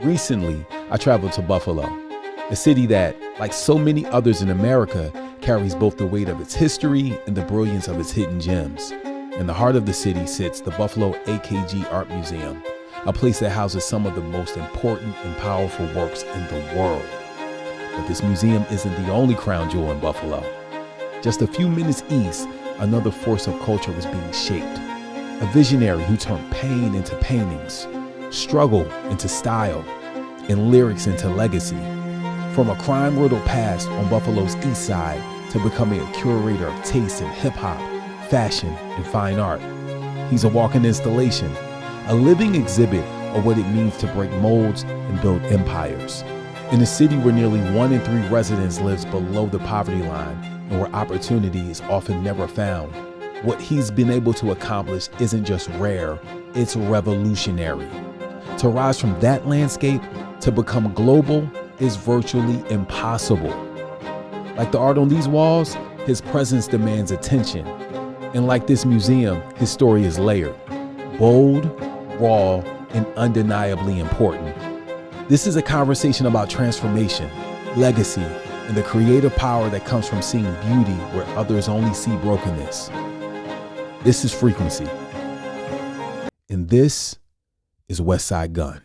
Recently, I traveled to Buffalo, a city that, like so many others in America, carries both the weight of its history and the brilliance of its hidden gems. In the heart of the city sits the Buffalo AKG Art Museum, a place that houses some of the most important and powerful works in the world. But this museum isn't the only crown jewel in Buffalo. Just a few minutes east, another force of culture was being shaped. A visionary who turned pain into paintings, struggle into style, and lyrics into legacy. From a crime-riddled past on Buffalo's east side to becoming a curator of taste in hip-hop, fashion, and fine art. He's a walking installation, a living exhibit of what it means to break molds and build empires. In a city where nearly 1 in 3 residents lives below the poverty line and where opportunity is often never found, what he's been able to accomplish isn't just rare, it's revolutionary. To rise from that landscape to become global is virtually impossible. Like the art on these walls, his presence demands attention. And like this museum, his story is layered, bold, raw, and undeniably important. This is a conversation about transformation, legacy, and the creative power that comes from seeing beauty where others only see brokenness. This is Frequency. And this is Westside Gunn.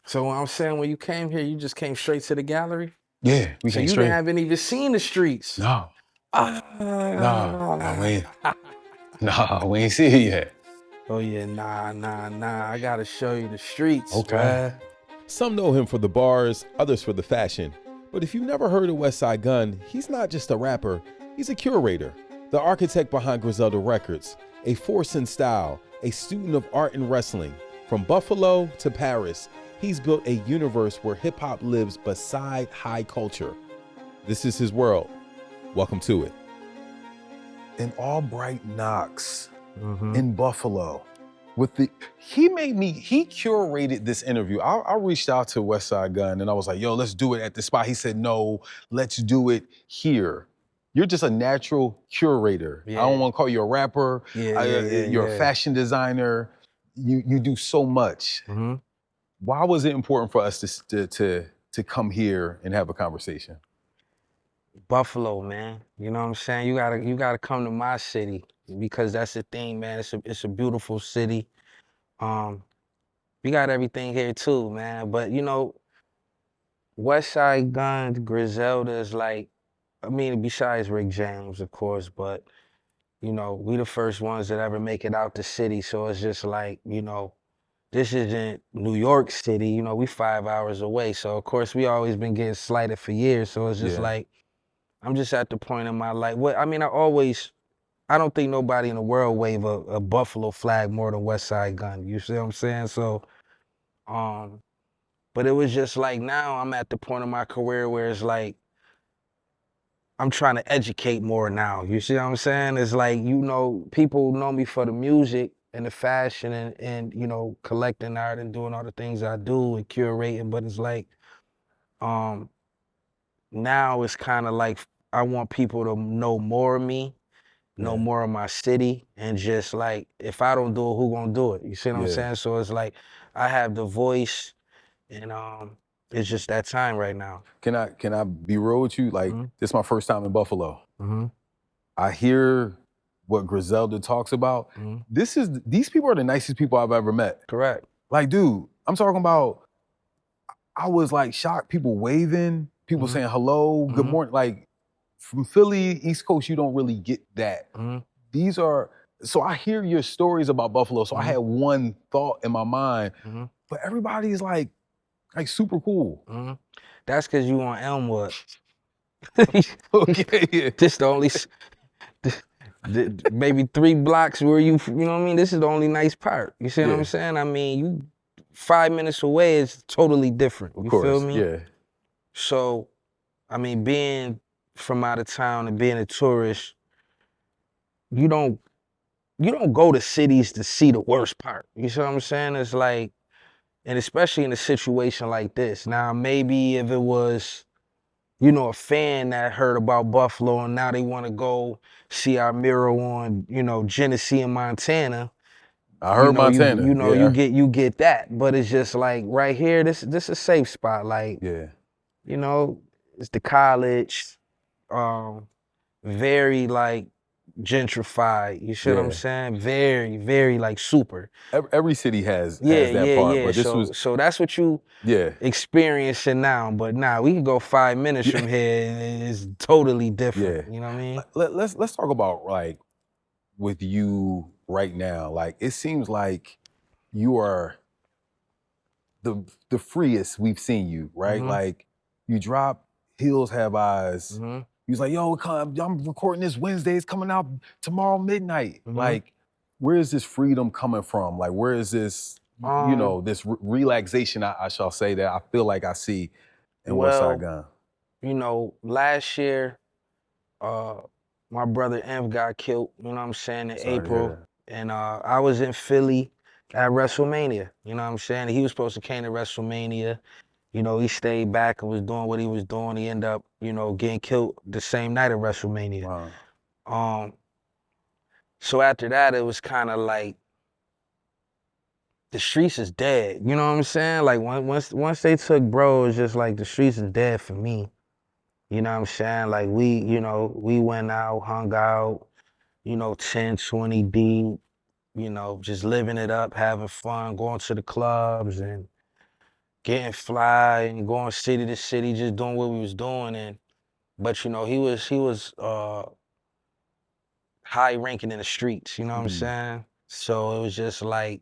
So I'm saying, when you came here, you just came straight to the gallery? Yeah, we So came you straight. haven't even seen the streets? No. We ain't see it yet. Oh yeah, nah. I gotta show you the streets, Okay. bruh. Some know him for the bars, others for the fashion. But if you've never heard of Westside Gunn, he's not just a rapper, he's a curator, the architect behind Griselda Records, a force in style, a student of art and wrestling. From Buffalo to Paris, he's built a universe where hip-hop lives beside high culture. This is his world. Welcome to it. In Albright-Knox in Buffalo. He curated this interview. I reached out to Westside Gunn and I was like, yo, let's do it at this spot. He said, no, let's do it here. You're just a natural curator. Yeah. I don't want to call you a rapper. You're a fashion designer. You do so much. Mm-hmm. Why was it important for us to come here and have a conversation? Buffalo, man. You know what I'm saying? You gotta come to my city, because that's the thing, man. It's a beautiful city. We got everything here too, man. But you know, Westside Gunn, Griselda is like, I mean, besides Rick James, of course, but you know, we the first ones that ever make it out the city. So it's just like, you know, this isn't New York City, you know, we 5 hours away. So of course we always been getting slighted for years. So it's just like, I'm just at the point in my life. I don't think nobody in the world wave a Buffalo flag more than Westside Gunn. You see what I'm saying? So, but it was just like, now I'm at the point in my career where it's like, I'm trying to educate more now. You see what I'm saying? It's like, you know, people know me for the music and the fashion and you know, collecting art and doing all the things I do and curating, but it's like, now it's kind of like, I want people to know more of me, know more of my city, and just like, if I don't do it, who gonna do it? You see what I'm saying? So it's like, I have the voice, and it's just that time right now. Can I be real with you? Like, this is my first time in Buffalo. Mm-hmm. I hear what Griselda talks about. These people are the nicest people I've ever met. Correct. Like, dude, I'm talking about, I was like shocked, people waving, people saying hello, good morning. Like, from Philly, East Coast, you don't really get that. So I hear your stories about Buffalo, so I had one thought in my mind, but everybody's like super cool. That's because you on Elmwood. Okay, yeah. This the only, maybe 3 blocks where you know what I mean? This is the only nice part. You see what I'm saying? I mean, you 5 minutes away is totally different. You feel me? Yeah. So, I mean, being from out of town and being a tourist, you don't go to cities to see the worst part. You see what I'm saying? It's like, and especially in a situation like this. Now, maybe if it was, you know, a fan that heard about Buffalo and now they want to go see our mural on, you know, Genesee in Montana, I heard Montana. You get that, but it's just like right here, this a safe spot. Like, you know, it's the college, very like gentrified. You see what I'm saying? Very, very like super. Every city has that part, but this was so that's what you experiencing now. But now we can go 5 minutes from here, and it's totally different. You know what I mean? Let's talk about like with you right now. Like it seems like you are the freest we've seen you, right? Like you drop Hills Have Eyes. He was like, yo, I'm recording this Wednesday. It's coming out tomorrow midnight. Like, where is this freedom coming from? Like, where is this, you know, this relaxation, I shall say, that I feel like I see in Westside Gunn? You know, last year, my brother Env got killed, you know what I'm saying, in April. And I was in Philly at WrestleMania, you know what I'm saying? He was supposed to came to WrestleMania. You know, he stayed back and was doing what he was doing. He ended up, you know, getting killed the same night at WrestleMania. Wow. So after that, it was kind of like the streets is dead. You know what I'm saying? Like once they took bro, it's just like the streets is dead for me. You know what I'm saying? Like we went out, hung out, 10, 20 deep, just living it up, having fun, going to the clubs and getting fly and going city to city, just doing what we was doing. But he was high ranking in the streets, you know what I'm saying? So it was just like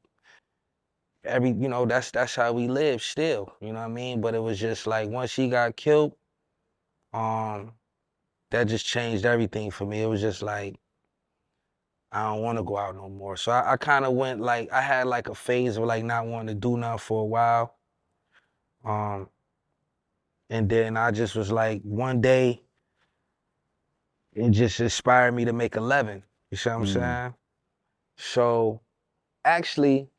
that's how we live still, you know what I mean? But it was just like once he got killed, that just changed everything for me. It was just like I don't want to go out no more. So I kind of went like I had like a phase of like not wanting to do nothing for a while. And then I just was like, one day, it just inspired me to make 11. You see what I'm saying? So actually,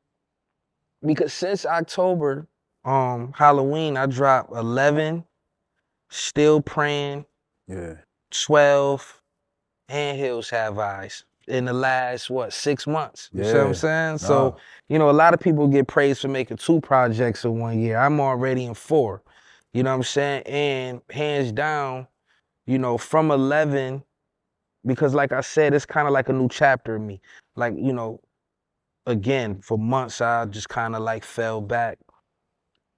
because since October, Halloween, I dropped 11, Still Praying, 12, and Hills Have Eyes in the last, 6 months? You see what I'm saying? So, a lot of people get praised for making 2 projects in 1 year. I'm already in 4. You know what I'm saying? And hands down, from 11, because like I said, it's kind of like a new chapter in me. Like, again, for months, I just kind of like fell back.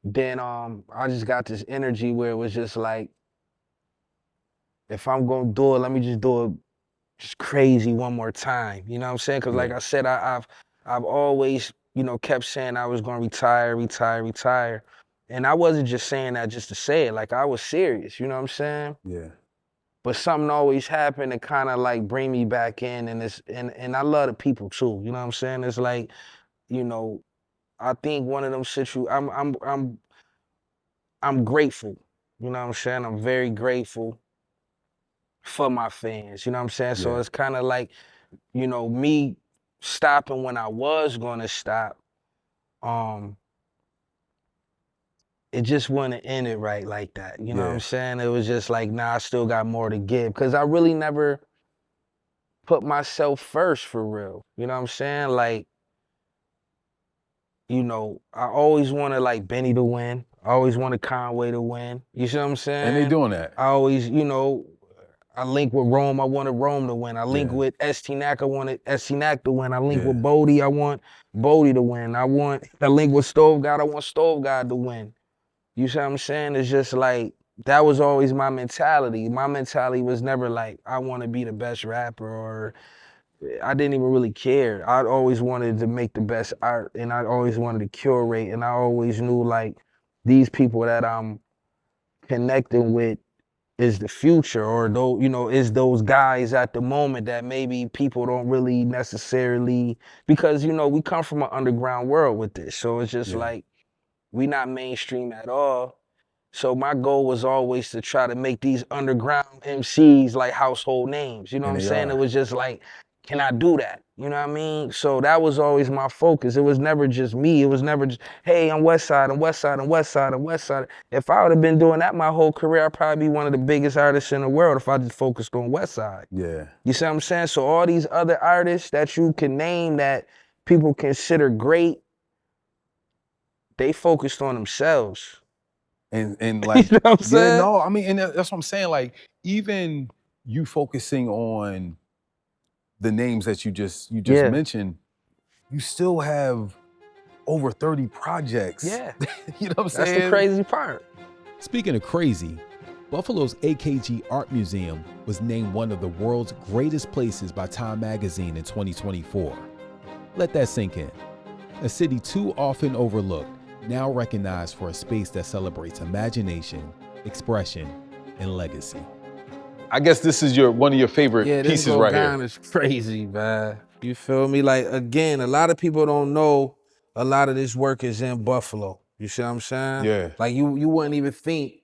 Then I just got this energy where it was just like, if I'm gonna do it, let me just do it just crazy one more time. You know what I'm saying? Because like I said, I've always, kept saying I was gonna retire. And I wasn't just saying that just to say it. Like I was serious, you know what I'm saying? Yeah. But something always happened to kind of like bring me back in, and I love the people too. You know what I'm saying? It's like, I think one of them I'm grateful. You know what I'm saying? I'm very grateful for my fans. You know what I'm saying? So it's kind of like, me stopping when I was gonna stop. It just wouldn't end it right like that. You know what I'm saying? It was just like, nah, I still got more to give. Cause I really never put myself first for real. You know what I'm saying? Like, I always wanted like Benny to win. I always wanted Conway to win. You see what I'm saying? And they doing that. I always, I link with Rome, I wanted Rome to win. I link with ST Nack, I wanted ST Nack to win. I link with Bodie, I want Bodie to win. I link with Stove God, I want Stove God to win. You see what I'm saying? It's just like, that was always my mentality. My mentality was never like, I want to be the best rapper, or I didn't even really care. I always wanted to make the best art, and I always wanted to curate, and I always knew like these people that I'm connecting with is the future, or though, is those guys at the moment that maybe people don't really necessarily, because, we come from an underground world with this. So it's just like, we not mainstream at all. So my goal was always to try to make these underground MCs like household names. You know what I'm saying? It was just like, can I do that? You know what I mean? So that was always my focus. It was never just me. It was never just, hey, I'm Westside, I'm Westside, I'm Westside, I'm Westside. If I would have been doing that my whole career, I'd probably be one of the biggest artists in the world if I just focused on Westside. Yeah. You see what I'm saying? So all these other artists that you can name that people consider great, they focused on themselves. And like, you know what I'm saying? Yeah, no, I mean, and that's what I'm saying. Like, even you focusing on the names that you just mentioned, you still have over 30 projects. Yeah. You know what I'm That's saying? the crazy part. Speaking of crazy, Buffalo's AKG Art Museum was named one of the world's greatest places by Time Magazine in 2024. Let that sink in. A city too often overlooked, now recognized for a space that celebrates imagination, expression, and legacy. I guess this is one of your favorite pieces right here. Is crazy, man. You feel me? Like, again, a lot of people don't know a lot of this work is in Buffalo. You see what I'm saying? Yeah. Like, you wouldn't even think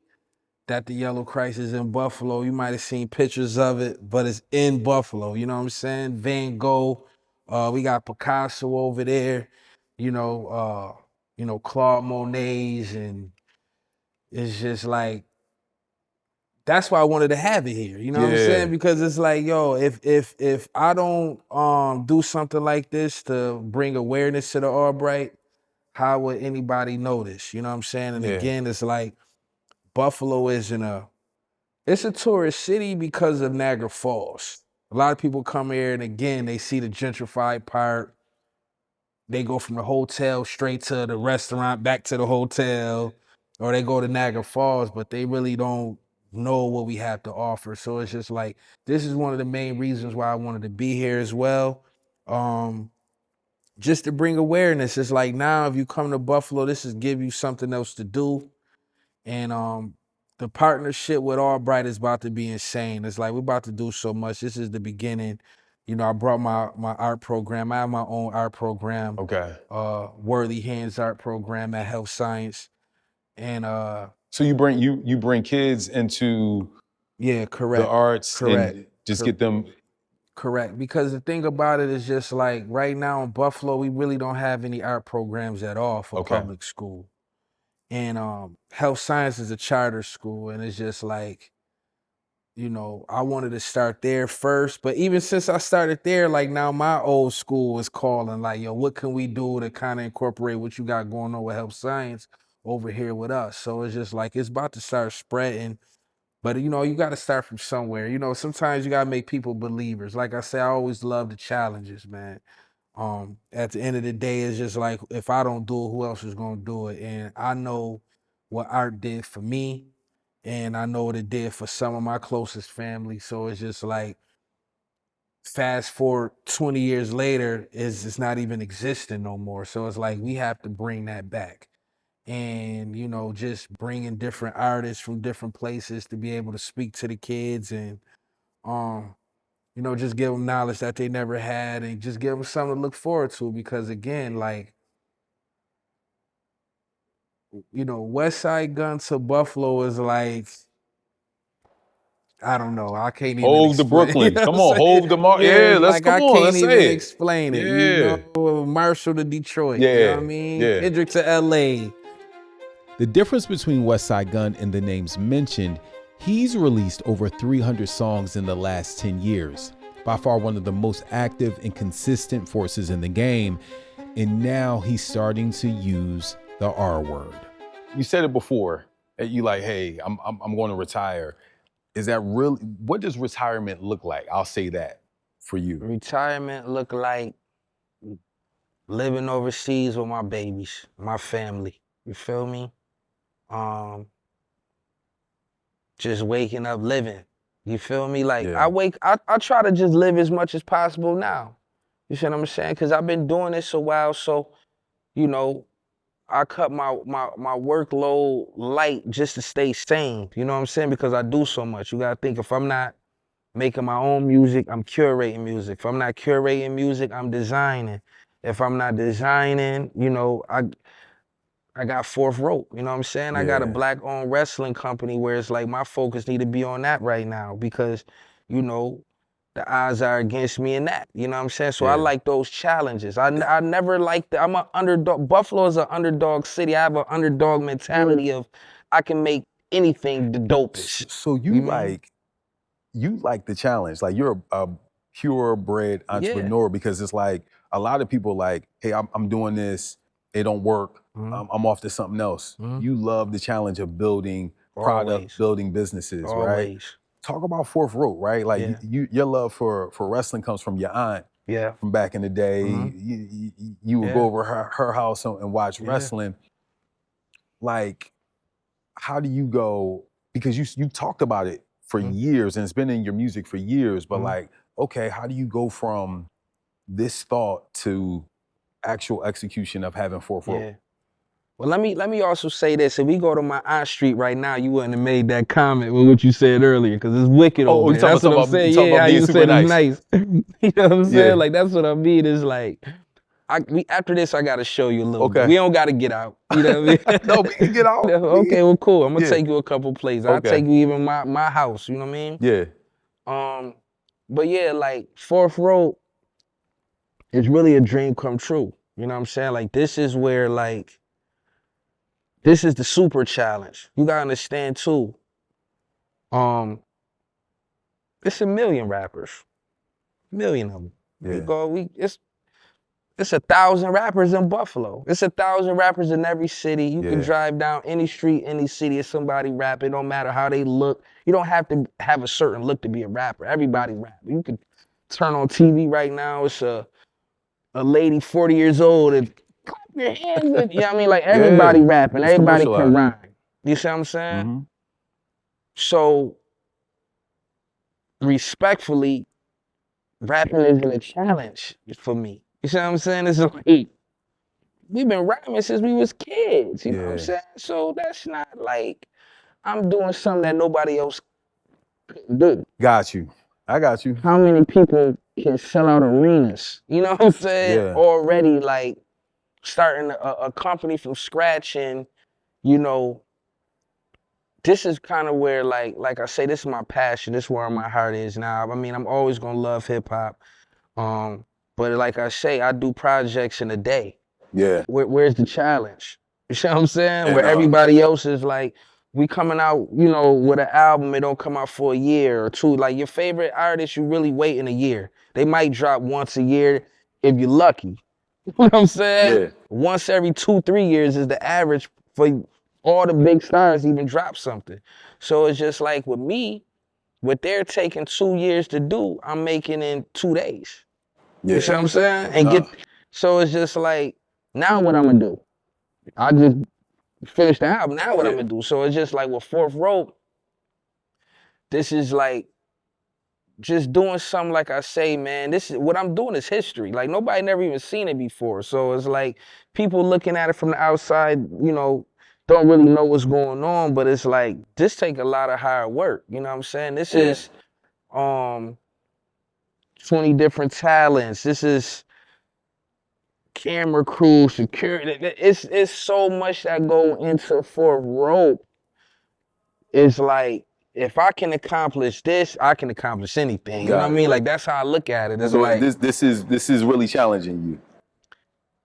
that the Yellow Christ is in Buffalo. You might have seen pictures of it, but it's in Buffalo. You know what I'm saying? Van Gogh, we got Picasso over there, Claude Monet's, and it's just like, that's why I wanted to have it here. You know what I'm saying? Because it's like, yo, if I don't do something like this to bring awareness to the Albright, how would anybody notice? You know what I'm saying? And again, it's like Buffalo it's a tourist city because of Niagara Falls. A lot of people come here and again, they see the gentrified part. They go from the hotel straight to the restaurant, back to the hotel, or they go to Niagara Falls, but they really don't know what we have to offer. So it's just like, this is one of the main reasons why I wanted to be here as well. Just to bring awareness. It's like, now if you come to Buffalo, this is give you something else to do. And the partnership with Albright is about to be insane. It's like, we're about to do so much. This is the beginning. I brought my art program. I have my own art program. Okay. Worthy Hands art program at Health Science. And so you bring kids into correct. the arts and just get them. Correct. Because the thing about it is just like, right now in Buffalo, we really don't have any art programs at all for public school. And Health Science is a charter school, and it's just like, I wanted to start there first. But even since I started there, like, now my old school is calling, like, yo, what can we do to kind of incorporate what you got going on with Health Science over here with us? So it's just like, it's about to start spreading. But, you got to start from somewhere. Sometimes you got to make people believers. Like I say, I always love the challenges, man. At the end of the day, it's just like, if I don't do it, who else is going to do it? And I know what art did for me, and I know what it did for some of my closest family. So it's just like, fast forward 20 years later, it's not even existing no more. So it's like, we have to bring that back. And, just bringing different artists from different places to be able to speak to the kids and, just give them knowledge that they never had, and just give them something to look forward to. Because again, like, Westside Gunn to Buffalo is like, I don't know. I can't even Hove explain. to Brooklyn. Come on, Hove to let's I come on, let's can't even say it. explain it. Yeah. Marshall to Detroit. Yeah. You know what I mean? Yeah. Kendrick to LA. The difference between Westside Gunn and the names mentioned, he's released over 300 songs in the last 10 years. By far one of the most active and consistent forces in the game. And now he's starting to use the R word. You said it before, that you like, hey, I'm going to retire. Is that really, what does retirement look like? I'll say that for you. Retirement look like living overseas with my babies, my family. You feel me? Just waking up living. You feel me? Like, I try to just live as much as possible now. You see what I'm saying? Because I've been doing this a while, so, I cut my workload light just to stay sane. You know what I'm saying? Because I do so much. You gotta think, if I'm not making my own music, I'm curating music. If I'm not curating music, I'm designing. If I'm not designing, I got fourth rope, you know what I'm saying? I got a Black-owned wrestling company where it's like, my focus need to be on that right now because, the odds are against me in that, you know what I'm saying? So I like those challenges. I never liked I'm an underdog. Buffalo is an underdog city. I have an underdog mentality of, I can make anything the dopest. So you like the challenge. Like, you're a purebred entrepreneur because it's like a lot of people like, hey, I'm doing this, it don't work, I'm off to something else. You love the challenge of building product, building businesses, right? Talk about Fourth Rope, right? Like your love for wrestling comes from your aunt. Yeah. From back in the day, you would go over her house and watch wrestling. Like, how do you go? Because you talked about it for years and it's been in your music for years, but like, okay, how do you go from this thought to actual execution of having Fourth Rope? Yeah. Well, let me also say this. If we go to my aunt street right now, you wouldn't have made that comment with what you said earlier, because it's wicked over there. That's what I'm saying. Yeah, how you said it's nice. You know what I'm saying? Like, that's what I mean. It's like, after this, I got to show you a little bit. We don't got to get out. You know what I mean? No, we can get out. Okay, well, cool. I'm going to take you a couple places. I'll take you even my house. You know what I mean? Yeah. But yeah, like, Fourth Rope is really a dream come true. You know what I'm saying? Like, this is where, like, this is the super challenge. You gotta understand too. It's a million rappers, million of them. Yeah. It's 1,000 rappers in Buffalo. It's 1,000 rappers in every city. You can drive down any street, any city, it's somebody rapping. It don't matter how they look. You don't have to have a certain look to be a rapper. Everybody rap. You can turn on TV right now. It's a lady 40 years old and clap your hands. You know what I mean? Like, everybody rapping. Everybody can rhyme. You see what I'm saying? So, respectfully, rapping isn't a challenge for me. You see what I'm saying? It's like, we've been rhyming since we was kids. You know what I'm saying? So that's not like I'm doing something that nobody else could do. Got you. I got you. How many people can sell out arenas? You know what I'm saying? Already, like, starting a company from scratch, and, you know, this is kind of where, like I say, this is my passion. This is where my heart is now. I mean, I'm always gonna love hip hop. But like I say, I do projects in a day. Yeah. Where's the challenge? You see what I'm saying? Where everybody else is like, we coming out, you know, with an album, it don't come out for a year or two. Like, your favorite artist, you really waiting a year. They might drop once a year if you're lucky. You know what I'm saying? Yeah. Once every 2-3 years is the average for all the big stars to even drop something. So it's just like with me, what they're taking 2 years to do, I'm making in 2 days. Yeah. You see what I'm saying? And so it's just like, now what I'm gonna do? I just finished the album, now what I'm gonna do? So it's just like with Fourth Rope, this is like just doing something, like I say, man, this is what I'm doing is history. Like, nobody never even seen it before. So it's like people looking at it from the outside, you know, don't really know what's going on, but it's like, this take a lot of hard work. You know what I'm saying? This is 20 different talents. This is camera crew, security. It's so much that go into Fourth Rope. It's like, if I can accomplish this, I can accomplish anything. You know what I mean? Like, that's how I look at it. It's so like, this is really challenging you.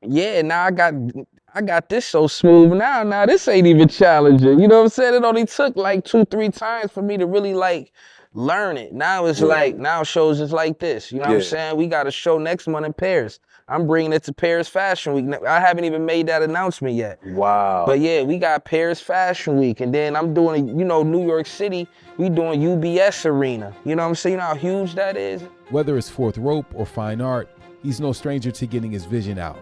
Yeah, now I got this so smooth. Now this ain't even challenging. You know what I'm saying? It only took like 2-3 times for me to really like learn it. Now it's like, now shows is like this. You know what I'm saying? We got a show next month in Paris. I'm bringing it to Paris Fashion Week. I haven't even made that announcement yet. Wow. But yeah, we got Paris Fashion Week, and then I'm doing, you know, New York City, we doing UBS Arena. You know what I'm saying? You know how huge that is? Whether it's Fourth Rope or fine art, he's no stranger to getting his vision out.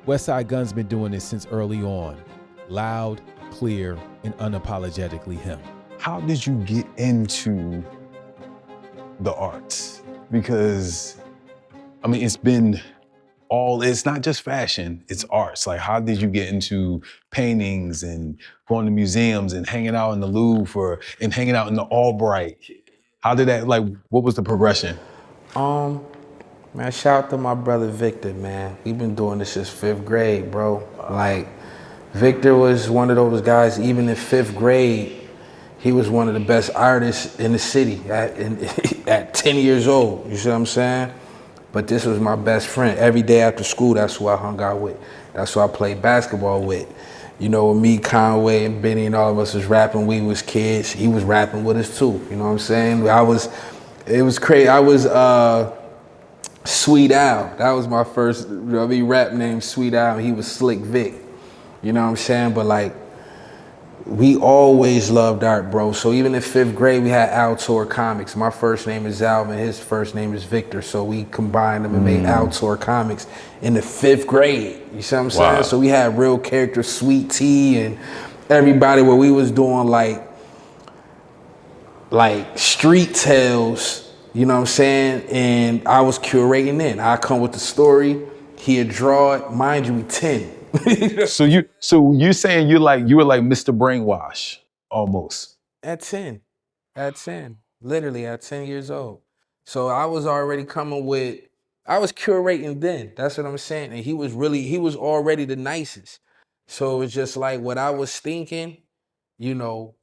Westside Gunn's been doing this since early on. Loud, clear, and unapologetically him. How did you get into the arts? Because, I mean, it's not just fashion, it's arts. Like, how did you get into paintings and going to museums and hanging out in the Louvre and hanging out in the Albright? How did that, like, what was the progression? Man, shout out to my brother Victor, man. We've been doing this since 5th grade, bro. Like, Victor was one of those guys, even in 5th grade, he was one of the best artists in the city at 10 years old, you see what I'm saying? But this was my best friend. Every day after school, that's who I hung out with. That's who I played basketball with. You know, me, Conway, and Benny, and all of us was rapping. We was kids. He was rapping with us too, you know what I'm saying? It was crazy. Sweet Al. That was my first rap name, Sweet Al. He was Slick Vic. You know what I'm saying? But like, we always loved art, bro. So even in 5th grade, we had Altor Comics. My first name is Alvin, his first name is Victor. So we combined them and made Altor Comics in the 5th grade. You see what I'm saying? So we had real characters, Sweet Tea and everybody, where we was doing like street tales, you know what I'm saying? And I was curating in. I come with the story, he'd draw it. Mind you, we 10. So you're saying you were like Mr. Brainwash almost. At 10, literally at 10 years old. So I was already I was curating then. That's what I'm saying. And he was already the nicest. So it's just like what I was thinking, you know,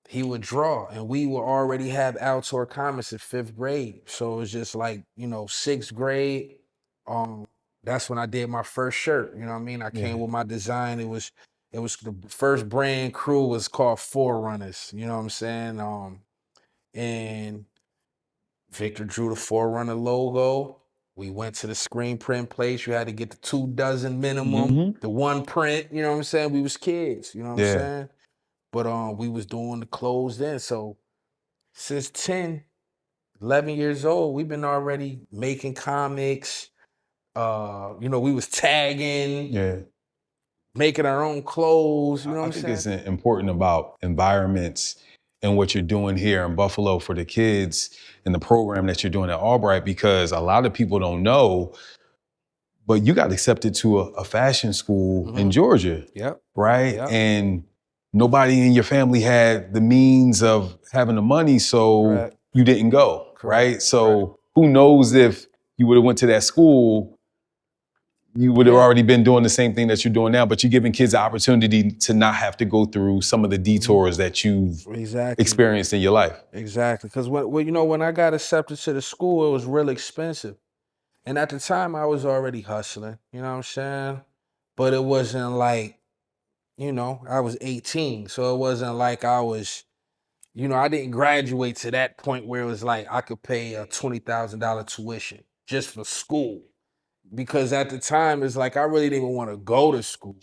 he would draw, and we would already have outdoor comics in 5th grade. So it was just like, 6th grade. That's when I did my first shirt. You know what I mean? I came with my design. It was the first brand crew was called Forerunners. You know what I'm saying? And Victor drew the Forerunner logo. We went to the screen print place. You had to get the 2 dozen minimum, the 1 print. You know what I'm saying? We was kids. You know what I'm saying? But we was doing the clothes then. So since 10, 11 years old, we've been already making comics. We was tagging, making our own clothes. You know what I'm saying? I think it's important about environments and what you're doing here in Buffalo for the kids and the program that you're doing at Albright, because a lot of people don't know, but you got accepted to a fashion school in Georgia. Yep. Right? Yep. And nobody in your family had the means of having the money, so you didn't go. Right? So who knows if you would have went to that school, you would have already been doing the same thing that you're doing now, but you're giving kids the opportunity to not have to go through some of the detours that you've experienced in your life. Exactly. Because when I got accepted to the school, it was real expensive. And at the time, I was already hustling. You know what I'm saying? But it wasn't like, I was 18. So it wasn't like I was, I didn't graduate to that point where it was like I could pay a $20,000 tuition just for school. Because at the time, it's like I really didn't even want to go to school.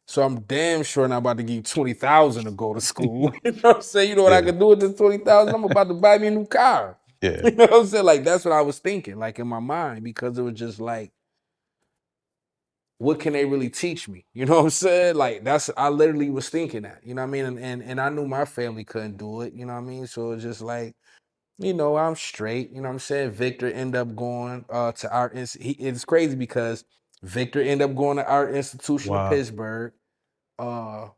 So I'm damn sure not about to give you $20,000 to go to school. You know what I'm saying? You know what I could do with this $20,000? I'm about to buy me a new car. Yeah. You know what I'm saying? Like, that's what I was thinking, like in my mind, because it was just like, what can they really teach me? You know what I'm saying? Like, I literally was thinking that, you know what I mean? And I knew my family couldn't do it, you know what I mean? So it's just like, I'm straight, you know what I'm saying? Victor ended up going to art. It's crazy because Victor ended up going to Art Institution of Pittsburgh. My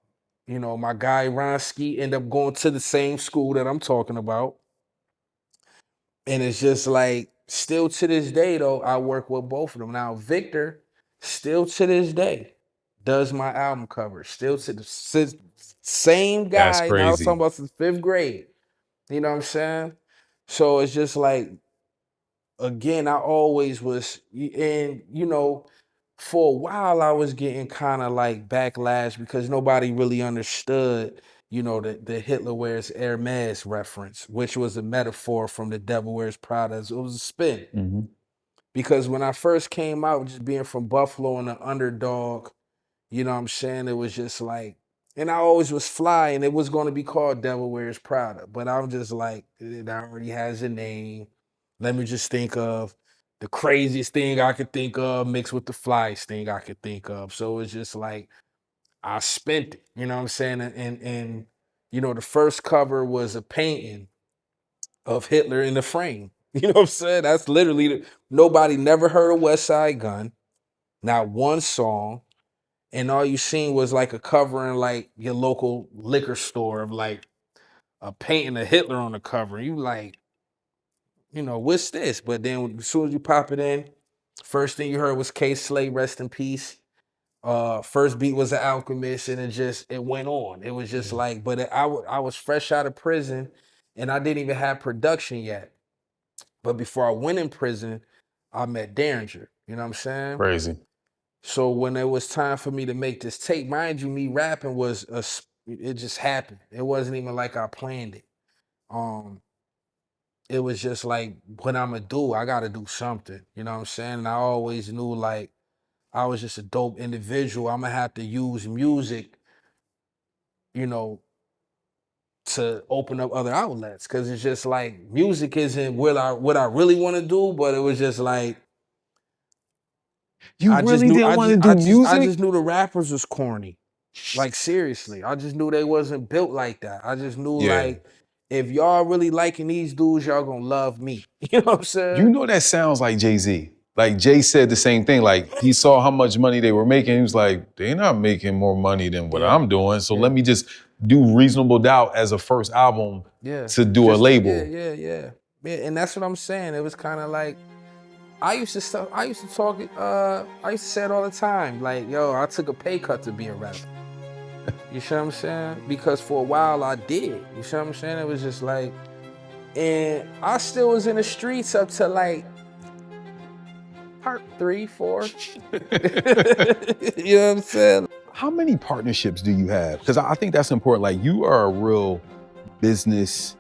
guy Ronski ended up going to the same school that I'm talking about. And it's just like, still to this day, though, I work with both of them. Now, Victor, still to this day, does my album covers. Still to the same guy. Now I was talking about since 5th grade. You know what I'm saying? So it's just like, again, I always was, and for a while I was getting kind of like backlash because nobody really understood, the Hitler wears Hermes reference, which was a metaphor from The Devil Wears Prada. It was a spin. Because when I first came out, just being from Buffalo and an underdog, you know what I'm saying? It was just like, and I always was fly, and it was going to be called Devil Wears Prada. But I'm just like, it already has a name. Let me just think of the craziest thing I could think of mixed with the flyest thing I could think of. So it's just like, I spent it, you know what I'm saying? And the first cover was a painting of Hitler in the frame. You know what I'm saying? That's literally, nobody never heard of Westside Gunn, not one song. And all you seen was like a cover in like your local liquor store of like a painting of Hitler on the cover. You like, what's this? But then as soon as you pop it in, first thing you heard was K Slay, rest in peace. First beat was The Alchemist, and it went on. It was just like, but I was fresh out of prison, and I didn't even have production yet. But before I went in prison, I met Derringer. You know what I'm saying? Crazy. So when it was time for me to make this tape, mind you, me rapping it just happened. It wasn't even like I planned it. it was just like, what I'm gonna do, I gotta do something. You know what I'm saying? And I always knew like I was just a dope individual. I'm gonna have to use music, you know, to open up other outlets. Cause it's just like music isn't what I really want to do, but it was just like You really didn't want to do music? I just knew the rappers was corny. Like seriously, I just knew they wasn't built like that. I just knew like, if y'all really liking these dudes, y'all gonna love me. You know what I'm saying? You know that sounds like Jay-Z. Like Jay said the same thing. Like he saw how much money they were making. He was like, they're not making more money than what I'm doing. So let me just do Reasonable Doubt as a first album to do a label. Yeah. And that's what I'm saying. It was kind of like, I used to say it all the time. Like, yo, I took a pay cut to be a rapper. You see what I'm saying? Because for a while I did. You see what I'm saying? It was just like, and I still was in the streets up to like part 3, 4. You know what I'm saying? How many partnerships do you have? Because I think that's important. Like you are a real business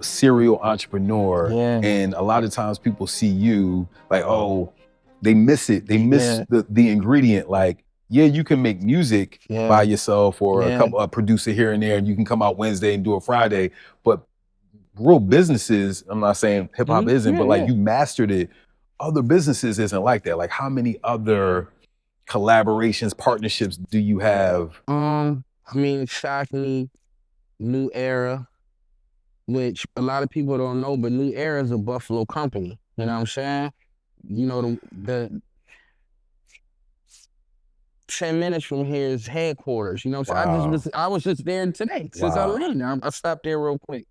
serial entrepreneur. And a lot of times people see you like, oh, they miss it. They miss the ingredient. Like, yeah, you can make music by yourself or a producer here and there, and you can come out Wednesday and do it Friday. But real businesses, I'm not saying hip hop isn't, but like you mastered it. Other businesses isn't like that. Like how many other collaborations, partnerships do you have? I mean, shockingly, New Era, which a lot of people don't know, but New Era is a Buffalo company. You know what I'm saying? You know, the 10 minutes from here is headquarters. You know what I'm saying? I was just there today since I landed. I stopped there real quick.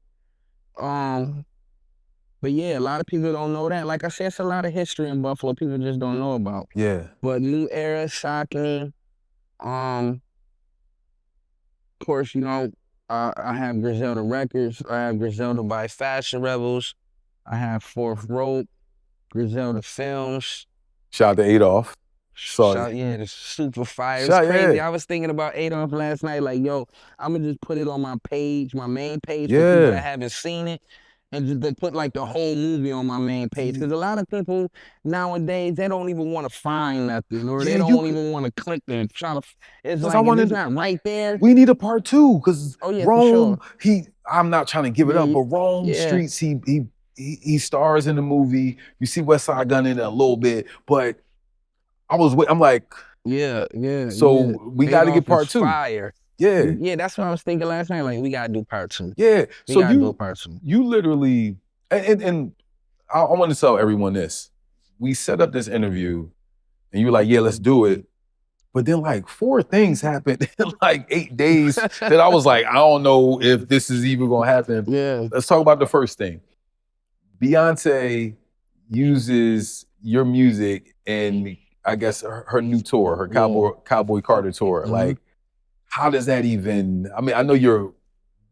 But yeah, a lot of people don't know that. Like I said, it's a lot of history in Buffalo people just don't know about. But New Era, shocking. Of course, you know, I have Griselda Records. I have Griselda by Fashion Rebels. I have Fourth Rope, Griselda Films. Shout out to Adolph. The super fire. It's crazy. I was thinking about Adolph last night. Like, yo, I'm gonna just put it on my page, my main page, for people that haven't seen it, and just put like the whole movie on my main page. Because a lot of people nowadays, they don't even want to find nothing, or they don't even want to click and try to. It's like it's not right there. We need a part 2 because Rome. For sure. I'm not trying to give it up, but Rome Streets. He stars in the movie. You see Westside Gunn in it a little bit, but. I'm like, so we got to get part 2. Fire. Yeah, that's what I was thinking last night. Like, we got to do part 2. Yeah, we got to do part 2. You literally, and I want to tell everyone this. We set up this interview, and you were like, yeah, let's do it. But then like 4 things happened in like 8 days that I was like, I don't know if this is even going to happen. Let's talk about the first thing. Beyonce uses your music and I guess her new tour, her Cowboy Carter tour. Like, how does that even? I mean, I know you're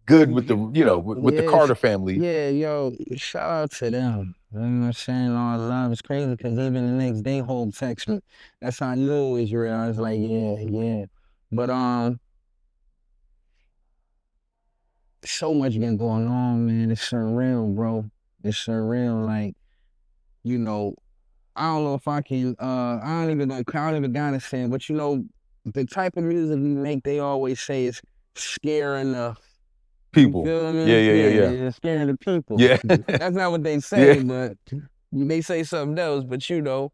good with the, with the Carter family. Yeah, yo, shout out to them. You know what I'm saying? All the love. It's crazy because even the next day, Hope text me. That's how I knew it was real. I was like, yeah. But so much been going on, man. It's surreal, bro. It's surreal. Like, you know. I don't know if I can, I don't even gotta say it, but you know, the type of music we make, they always say is scaring the people. You feel me? Yeah. Scaring the people. Yeah. That's not what they say, but they say something else, but you know,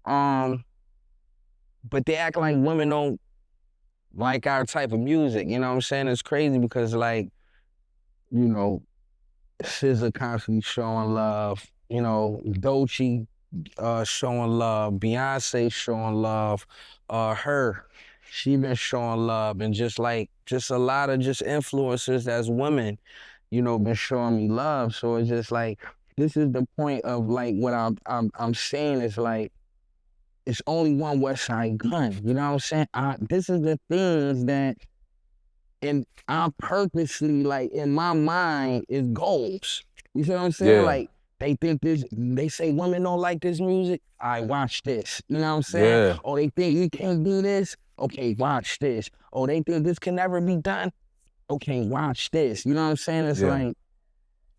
but they act like women don't like our type of music, you know what I'm saying? It's crazy because like, you know, SZA constantly showing love, you know, Doechii, showing love, Beyonce showing love, she been showing love, and just a lot of just influencers as women, you know, been showing me love. So it's just like, this is the point of like what I'm saying is like, it's only one Westside Gunn, you know what I'm saying? This is the things that, and I purposely, like, in my mind is goals. You see what I'm saying? Like, they say women don't like this music. I watch this. You know what I'm saying? Oh, they think you can't do this? Okay, watch this. Oh, they think this can never be done? Okay, watch this. You know what I'm saying? It's like,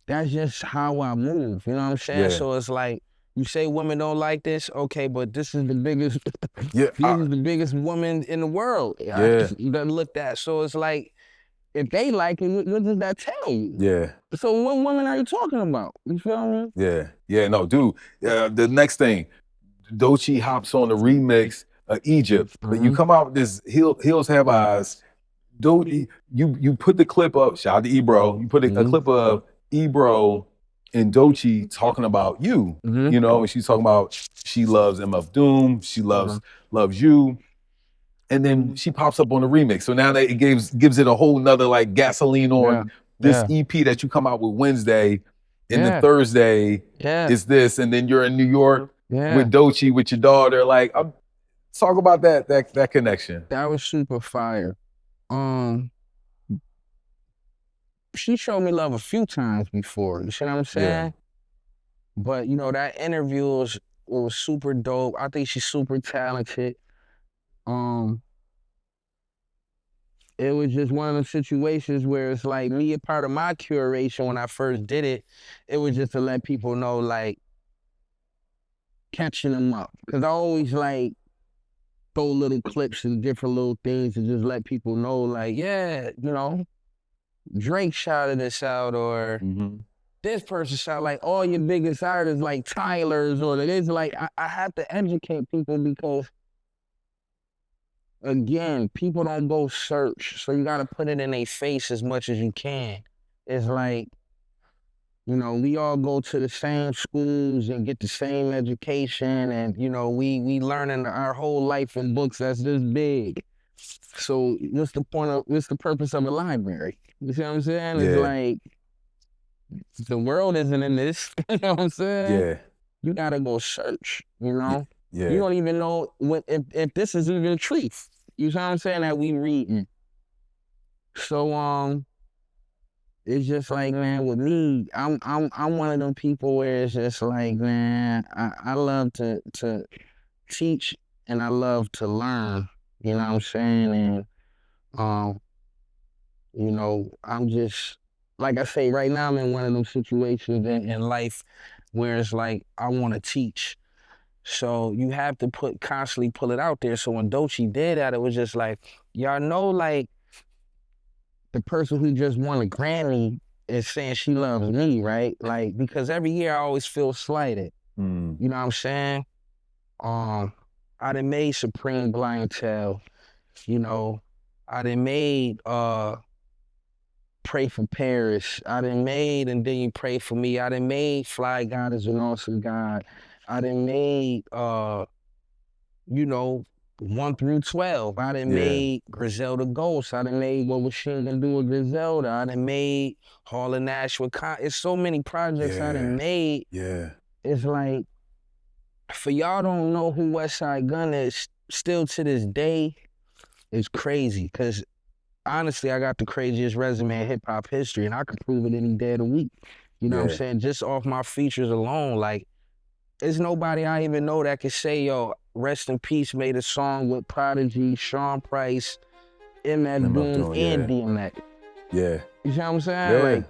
that's just how I move. You know what I'm saying? Yeah. So it's like, you say women don't like this, okay, but this is the biggest, Yeah, this is the biggest woman in the world. Yeah. That looked at. So it's like, if they like it, what does that tell you? Yeah. So what women are you talking about? You feel me? Yeah. Yeah. No, dude. The next thing, Doechii hops on the remix of Egypt. But you come out with this Hills Have Eyes. You put the clip up. Shout out to Ebro. You put a clip of Ebro and Doechii talking about you. You know, and she's talking about she loves MF Doom. She loves you. And then she pops up on the remix. So now that it gives it a whole nother like gasoline on this EP that you come out with Wednesday. And then Thursday is this, and then you're in New York with Doechii with your daughter. Like, talk about that connection. That was super fire. She showed me love a few times before. You see what I'm saying? Yeah. But you know, that interview was super dope. I think she's super talented. It was just one of those situations where it's like me, a part of my curation when I first did it, it was just to let people know, like, catching them up. Because I always like throw little clips and different little things to just let people know, like, yeah, you know, Drake shouted this out, or this person shouted, like, all your biggest artists, like Tyler's, or it is like, I have to educate people because, again, people don't go search, so you got to put it in their face as much as you can. It's like, you know, we all go to the same schools and get the same education, and, you know, we learning our whole life in books that's this big. So what's the purpose of a library? You see what I'm saying? It's like, the world isn't in this. You know what I'm saying? Yeah. You got to go search, you know? Yeah. You don't even know if this is even the truth. You see what I'm saying? That we reading. So it's just like, man, with me, I'm one of them people where it's just like, man, I love to teach and I love to learn. You know what I'm saying? And you know, I'm just, like I say, right now I'm in one of those situations in life where it's like I want to teach. So you have to constantly pull it out there. So when Doechii did that, it was just like, y'all know, like, the person who just won a Grammy is saying she loves me, right? Like, because every year I always feel slighted. You know what I'm saying? I done made Supreme Clientele, you know. I done made Pray for Paris. I done made And Then You Pray for Me. I done made Fly God Is an Awesome God. I done made, you know, 1 through 12. I done made Griselda Ghost. I done made What Was She Gonna Do with Griselda. I done made Hall and Nash with It's so many projects I done made. Yeah. It's like, for y'all don't know who Westside Gunn is, still to this day, it's crazy. Because honestly, I got the craziest resume in hip-hop history, and I could prove it any day of the week. You know what I'm saying? Just off my features alone, like, there's nobody I even know that could say, yo, Rest in Peace made a song with Prodigy, Sean Price, MF Doom, and DMX. Yeah. You see what I'm saying? Like,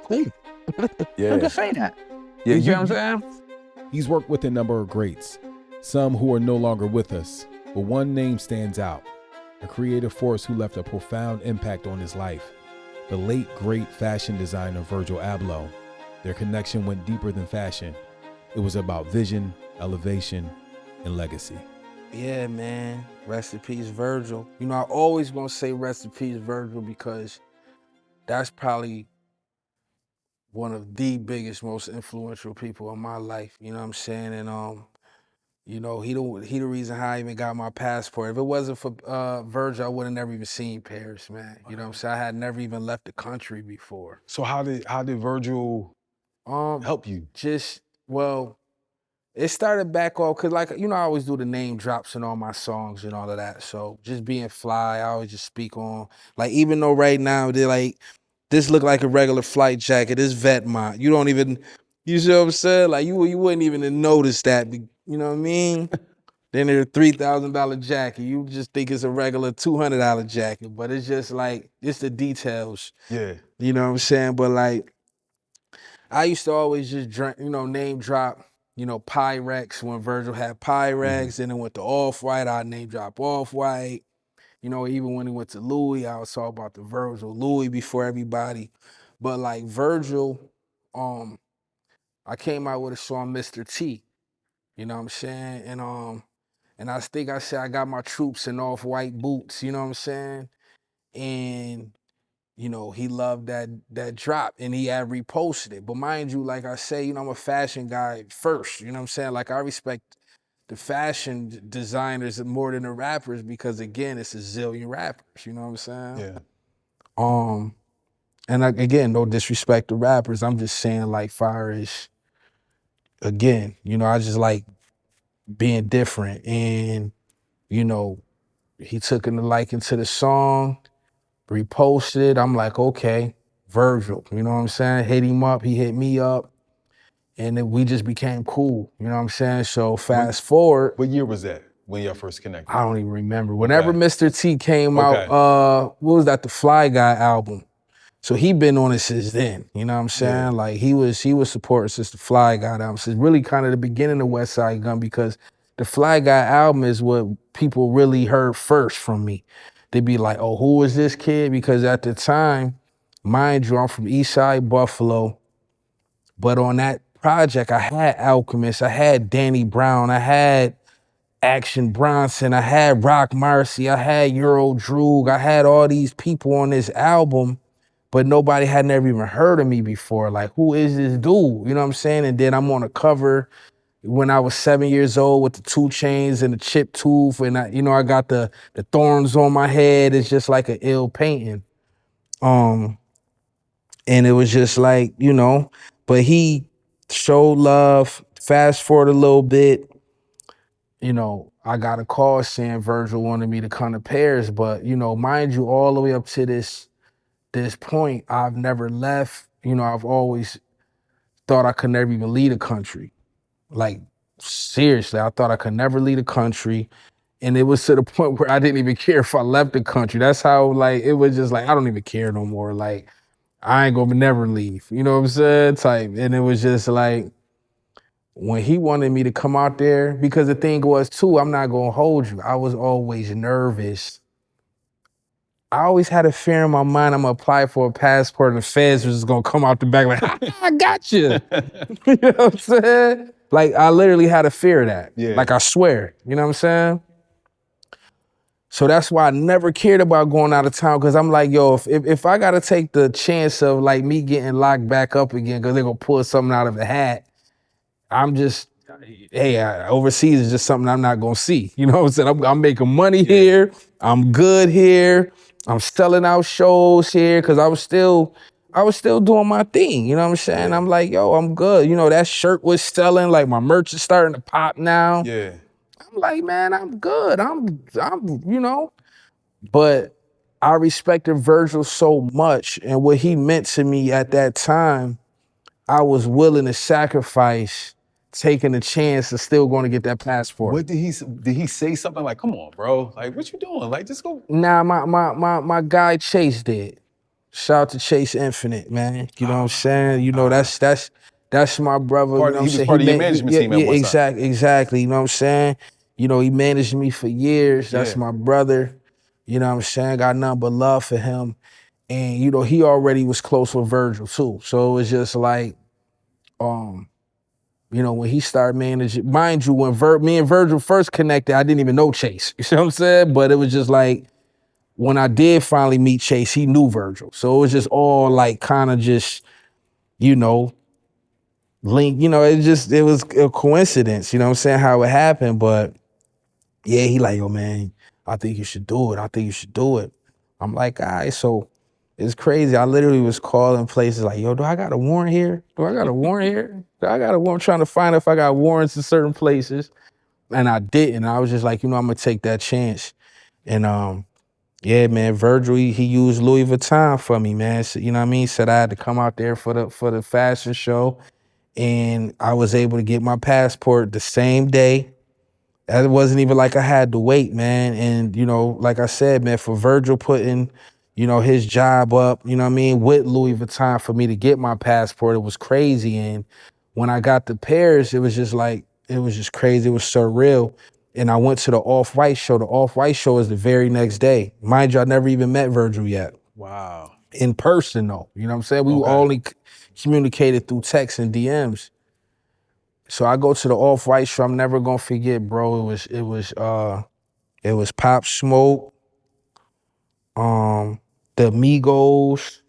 who? Who can say that? Yeah, you see what I'm saying? He's worked with a number of greats, some who are no longer with us, but one name stands out, a creative force who left a profound impact on his life, the late great fashion designer Virgil Abloh. Their connection went deeper than fashion. It was about vision, elevation, and legacy. Yeah, man. Rest in peace, Virgil. You know, I always gonna say rest in peace, Virgil, because that's probably one of the biggest, most influential people in my life. You know what I'm saying? And you know, he the reason how I even got my passport. If it wasn't for Virgil, I would have never even seen Paris, man. You know what I'm saying? I had never even left the country before. So how did Virgil help you? Well, it started back off, cause, like, you know, I always do the name drops in all my songs and all of that. So just being fly, I always just speak on, like, even though right now they're like, this look like a regular flight jacket, this Vetmont. You don't even, you see what I'm saying? Like, you wouldn't even notice that, you know what I mean? Then there's a $3,000 jacket. You just think it's a regular $200 jacket, but it's just like, it's the details. Yeah. You know what I'm saying? But like, I used to always just drink, name drop, Pyrex when Virgil had Pyrex, and then went to Off-White, I name drop Off-White. Even when he went to Louis, I was talking about the Virgil Louis before everybody. But like Virgil, I came out with a song, Mr. T. You know what I'm saying? And I think I said I got my troops in Off-White boots, you know what I'm saying? And he loved that drop and he had reposted it. But mind you, like I say, I'm a fashion guy first, you know what I'm saying? Like I respect the fashion designers more than the rappers because again, it's a zillion rappers, you know what I'm saying? Yeah. And again, no disrespect to rappers. I'm just saying like far as, again, I just like being different. And, he took in the liking to the song, reposted it. I'm like, okay, Virgil, you know what I'm saying? Hit him up, he hit me up. And then we just became cool, you know what I'm saying? So fast forward. What year was that when y'all first connected? I don't even remember. Whenever Mr. T came out, what was that, the Fly Guy album? So he been on it since then, you know what I'm saying? Yeah. Like he was supporting since the Fly Guy album. So it's really kind of the beginning of Westside Gunn because the Fly Guy album is what people really heard first from me. They'd be like, oh, who is this kid? Because at the time, mind you, I'm from Eastside Buffalo. But on that project, I had Alchemist, I had Danny Brown, I had Action Bronson, I had Rock Marcy, I had Euro Droog, I had all these people on this album, but nobody had never even heard of me before. Like, who is this dude? You know what I'm saying? And then I'm on a cover when I was 7 years old with the 2 chains and the chipped tooth, and I got the thorns on my head. It's just like an ill painting. And it was just like, but he showed love. Fast forward a little bit, I got a call saying Virgil wanted me to come to Paris, but mind you, all the way up to this point, I've never left. I've always thought I could never even leave a country. Like, seriously, I thought I could never leave a country. And it was to the point where I didn't even care if I left the country. That's how, like, it was just like, I don't even care no more. Like, I ain't gonna never leave. You know what I'm saying? Type. And it was just like, when he wanted me to come out there, because the thing was too, I'm not gonna hold you, I was always nervous. I always had a fear in my mind I'm gonna apply for a passport and the feds was just gonna come out the back like, I got you. You know what I'm saying? Like, I literally had a fear of that. Yeah. Like, I swear. You know what I'm saying? So that's why I never cared about going out of town, because I'm like, yo, if I gotta take the chance of like me getting locked back up again because they're gonna pull something out of a hat, I'm just, hey, overseas is just something I'm not gonna see. You know what I'm saying? I'm making money here. I'm good here. I'm selling out shows here because I was still doing my thing. You know what I'm saying? Yeah. I'm like, yo, I'm good. That shirt was selling. Like, my merch is starting to pop now. Yeah. I'm like, man, I'm good. I'm, But I respected Virgil so much, and what he meant to me at that time, I was willing to sacrifice taking a chance of still going to get that passport. What did he say something like, come on, bro? Like, what you doing? Like, just go. Nah, my guy Chase did. Shout out to Chase Infinite, man. You know what I'm saying? That's my brother. He was part of your management team at one time. Exactly. You know what I'm saying? He managed me for years. That's my brother. You know what I'm saying? Got nothing but love for him. And, he already was close with Virgil too. So it was just like, when he started managing, mind you, when me and Virgil first connected, I didn't even know Chase. You see what I'm saying? But it was just like, when I did finally meet Chase, he knew Virgil. So it was just all like kind of just, link, it was a coincidence, you know what I'm saying, how it happened. But yeah, he like, yo, man, I think you should do it. I think you should do it. I'm like, all right, so it's crazy. I literally was calling places like, yo, do I got a warrant here? Do I got a warrant here? Do I got a warrant? I'm trying to find if I got warrants in certain places. And I didn't. I was just like, I'm gonna take that chance. And yeah, man, Virgil, he used Louis Vuitton for me, man. So, you know what I mean? Said I had to come out there for the fashion show. And I was able to get my passport the same day. It wasn't even like I had to wait, man. And, like I said, man, for Virgil putting, you know, his job up, you know what I mean, with Louis Vuitton for me to get my passport. It was crazy. And when I got to Paris, it was just like, it was just crazy. It was surreal. And I went to the Off-White show. The Off-White show is the very next day. Mind you, I never even met Virgil yet. Wow. In person though, you know what I'm saying? We only communicated through text and DMs. So I go to the Off-White show. I'm never gonna forget, bro. It was Pop Smoke, the Migos,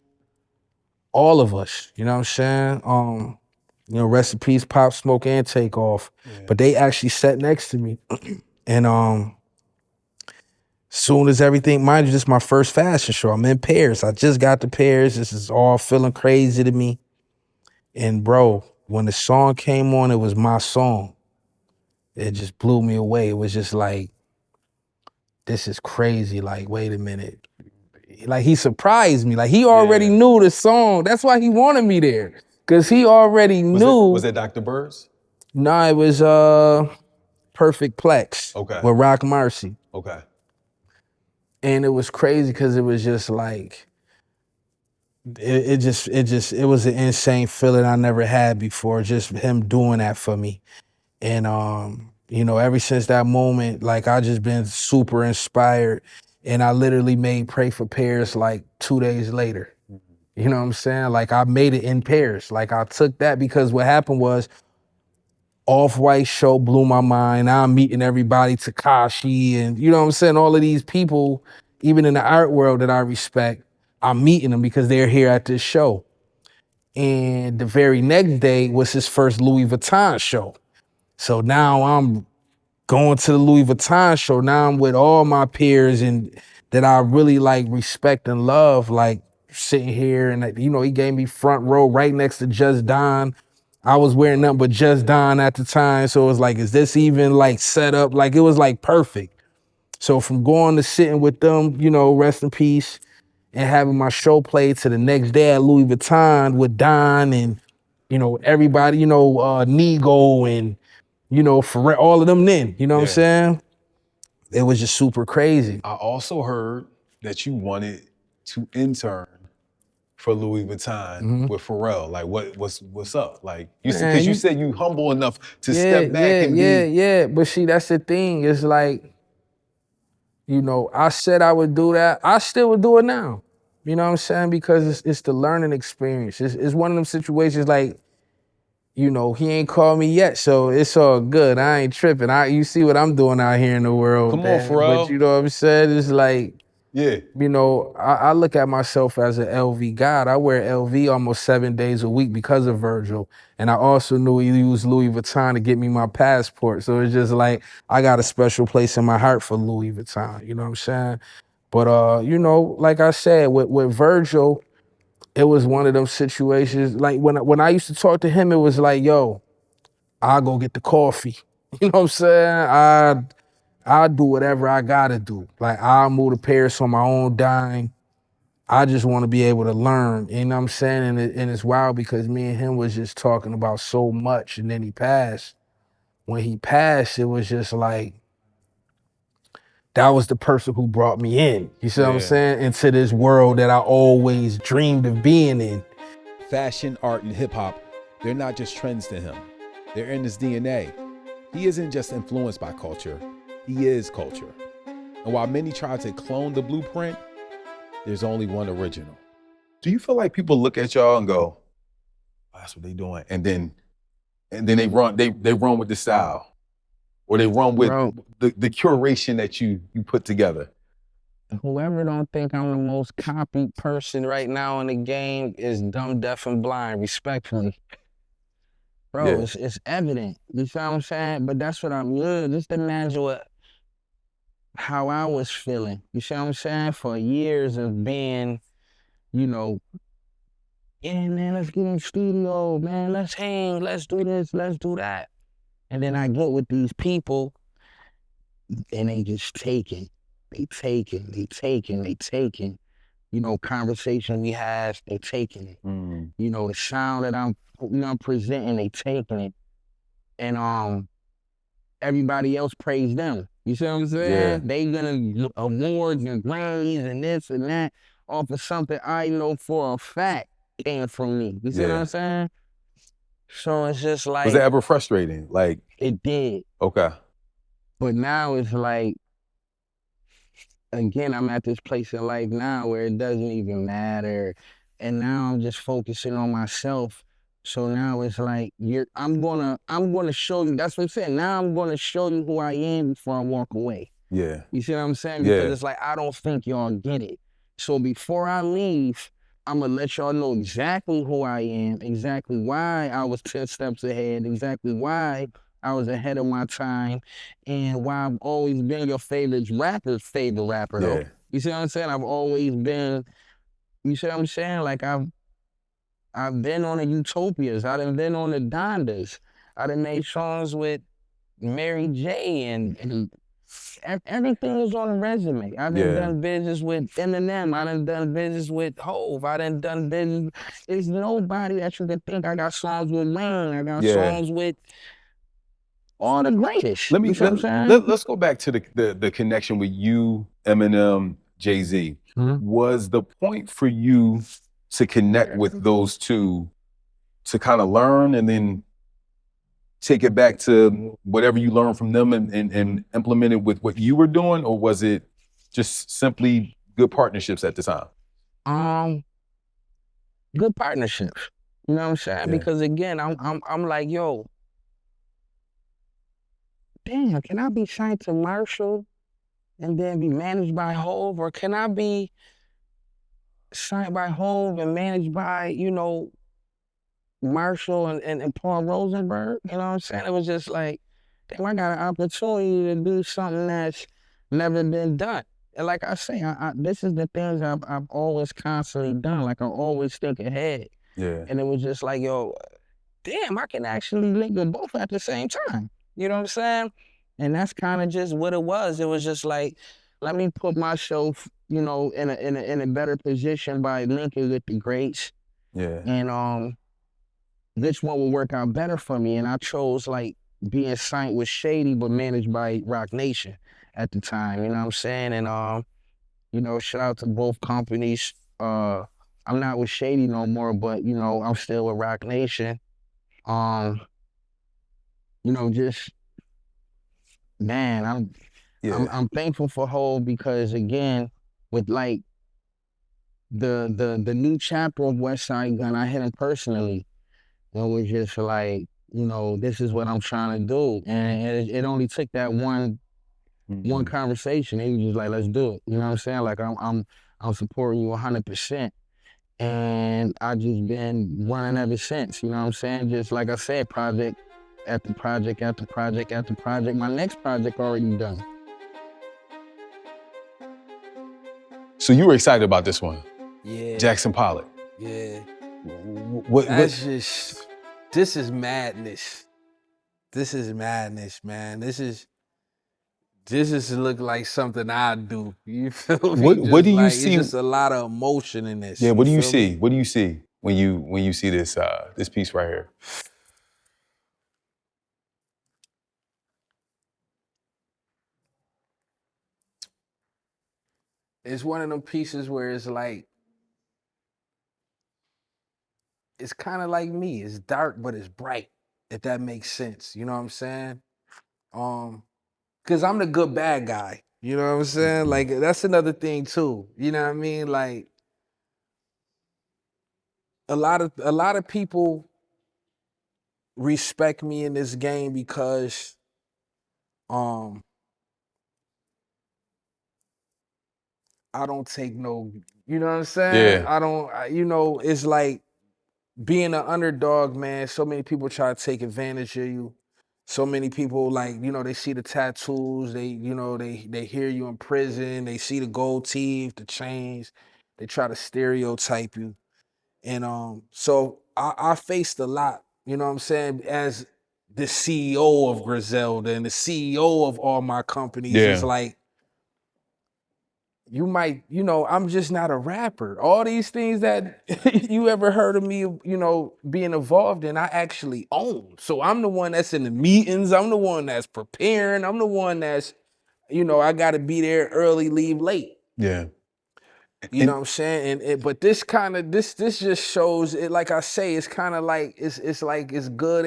all of us, you know what I'm saying? You know, rest in peace, Pop Smoke and Takeoff. Yeah. But they actually sat next to me. And soon as everything, mind you, this is my first fashion show. I'm in Paris. I just got to Paris. This is all feeling crazy to me. And bro, when the song came on, it was my song. It just blew me away. It was just like, this is crazy. Like, wait a minute. Like, he surprised me. Like, he already knew the song. That's why he wanted me there. Cause he already knew. Was it Dr. Bird's? No, it was Perfect Plex. Okay. With Rock Marcy. Okay. And it was crazy because it was just like, it was an insane feeling I never had before, just him doing that for me. And you know, ever since that moment, like I just been super inspired. And I literally made Pray for Paris like 2 days later. You know what I'm saying? Like I made it in Paris. Like I took that because what happened was Off-White show blew my mind. Now I'm meeting everybody, Tekashi, and you know what I'm saying? All of these people, even in the art world that I respect, I'm meeting them because they're here at this show. And the very next day was his first Louis Vuitton show. So now I'm going to the Louis Vuitton show. Now I'm with all my peers and that I really like respect and love, like sitting here and you know, he gave me front row right next to Just Don. I was wearing nothing but Just Don at the time. So it was like, is this even like set up? Like it was like perfect. So from going to sitting with them, you know, rest in peace, and having my show played to the next day at Louis Vuitton with Don and, you know, everybody, you know, Nego and, you know, for all of them then, you know what I'm saying? It was just super crazy. I also heard that you wanted to intern for Louis Vuitton with Pharrell. Like what's up? Like because you said you humble enough to step back and be. But see, that's the thing. It's like, you know, I said I would do that. I still would do it now. You know what I'm saying? Because it's the learning experience. It's one of them situations like, you know, he ain't called me yet, so it's all good. I ain't tripping. You see what I'm doing out here in the world. Come on, Pharrell. But you know what I'm saying? It's like, you know, I look at myself as an LV god. I wear LV almost 7 days a week because of Virgil. And I also knew he used Louis Vuitton to get me my passport. So it's just like, I got a special place in my heart for Louis Vuitton, you know what I'm saying? But, you know, like I said, with Virgil, it was one of them situations, like when I used to talk to him, it was like, yo, I'll go get the coffee. You know what I'm saying? I'll do whatever I gotta do. Like I'll move to Paris on my own dime. I just wanna be able to learn, you know what I'm saying? And it's wild because me and him was just talking about so much and then he passed. When he passed, it was just like, that was the person who brought me in, you see what I'm saying? Into this world that I always dreamed of being in. Fashion, art, and hip hop, they're not just trends to him. They're in his DNA. He isn't just influenced by culture, he is culture. And while many try to clone the blueprint, there's only one original. Do you feel like people look at y'all and go, oh, that's what they doing? And then they run with the style. Or they run with the curation that you put together. Whoever don't think I'm the most copied person right now in the game is dumb, deaf, and blind, respectfully. Bro, it's evident. You see what I'm saying? But that's what I'm just imagine how I was feeling. You see what I'm saying? For years of being, you know, yeah, man, let's get in the studio, man, let's hang, let's do this, let's do that. And then I get with these people and they just taking. You know, conversation we have, they taking it. You know, the sound that I'm presenting, they taking it. And everybody else praise them. You see what I'm saying? They gonna awards and Grammys and this and that. off of something I know for a fact came from me. You see what I'm saying? So it's just like... Was it ever frustrating? Like... It did. Okay. But now it's like, again, I'm at this place in life now where it doesn't even matter. And now I'm just focusing on myself. So now it's like, I'm gonna show you, that's what I'm saying. Now I'm gonna show you who I am before I walk away. Yeah. You see what I'm saying? Because it's like, I don't think y'all get it. So before I leave, I'm gonna let y'all know exactly who I am, exactly why I was 10 steps ahead, exactly why I was ahead of my time, and why I've always been your favorite rapper, though. You see what I'm saying? I've always been, you see what I'm saying? Like, I've been on the Utopias, I done been on the Dondas, I done made songs with Mary J, and everything is on a resume. I done business with Eminem. I done business with Hove. I done business. There's nobody that you can think. I got songs with Wayne. I got songs with all the greatest. Let's go back to the connection with you, Eminem, Jay-Z. Was the point for you to connect with those two to kind of learn and then take it back to whatever you learned from them and implement it with what you were doing, or was it just simply good partnerships at the time? Good partnerships. You know what I'm saying? Because again, I'm like, yo, damn, can I be signed to Marshall and then be managed by Hove, or can I be signed by Hove and managed by, you know, Marshall and Paul Rosenberg? You know what I'm saying? It was just like, damn, I got an opportunity to do something that's never been done. And like I say, this is the things I've always constantly done. Like, I always think ahead. And it was just like, yo, damn, I can actually link them both at the same time. You know what I'm saying? And that's kind of just what it was. It was just like, let me put myself, you know, in a better position by linking with the greats. And this one will work out better for me. And I chose like being signed with Shady, but managed by Rock Nation at the time. You know what I'm saying? And you know, shout out to both companies. I'm not with Shady no more, but you know, I'm still with Rock Nation. You know, just, man, I'm thankful for Hove because again, with like the new chapter of Westside Gunn, I hit him personally. It was just like, you know, this is what I'm trying to do, and it only took that one conversation. And he was just like, let's do it. You know what I'm saying? Like, I'm supporting you 100%. And I just been running ever since, you know what I'm saying? Just like I said, project after project after project after project. My next project already done. So you were excited about this one? Yeah. Jackson Pollock. Yeah. This is madness. This is madness, man. This is look like something I do. You feel me? What do you see? It's just a lot of emotion in this. Yeah. What do you see? What do you see when you see this this piece right here? It's one of them pieces where it's like, it's kind of like me. It's dark, but it's bright, if that makes sense. You know what I'm saying? Because I'm the good bad guy. You know what I'm saying? Like, that's another thing too. You know what I mean? Like, a lot of people respect me in this game because I don't take no, you know what I'm saying? You know, it's like being an underdog, man. So many people try to take advantage of you. So many people, like, you know, they see the tattoos, they hear you in prison, they see the gold teeth, the chains, they try to stereotype you. And so I faced a lot, you know what I'm saying, as the CEO of Griselda and the CEO of all my companies. It's like, you might, you know, I'm just not a rapper. All these things that you ever heard of me, you know, being involved in, I actually own. So I'm the one that's in the meetings. I'm the one that's preparing. I'm the one that's, you know, I got to be there early, leave late. Yeah. You know what I'm saying? But this just shows it. Like I say, it's kind of like it's like it's good.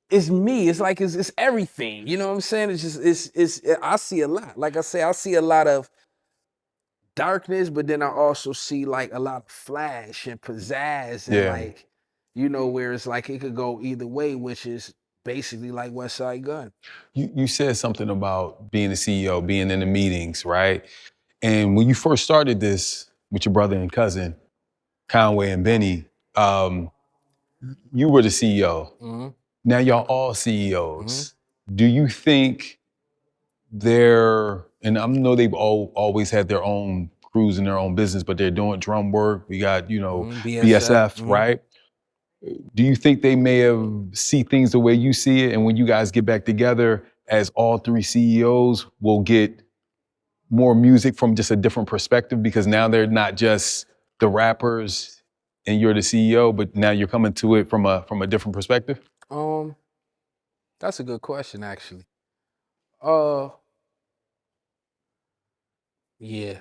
It's me. It's like it's everything. You know what I'm saying? It's just I see a lot. Like I say, I see a lot of darkness, but then I also see like a lot of flash and pizzazz and like, where it's like it could go either way, which is basically like Westside Gunn. You said something about being the CEO, being in the meetings, right? And when you first started this with your brother and cousin, Conway and Benny, you were the CEO. Mm-hmm. Now y'all all CEOs. Do you think and I know they've always had their own crews and their own business, but they're doing drum work. We got, BSF, right? Do you think they may have see things the way you see it? And when you guys get back together as all three CEOs, we'll get more music from just a different perspective, because now they're not just the rappers and you're the CEO, but now you're coming to it from a different perspective? That's a good question, actually. Yeah,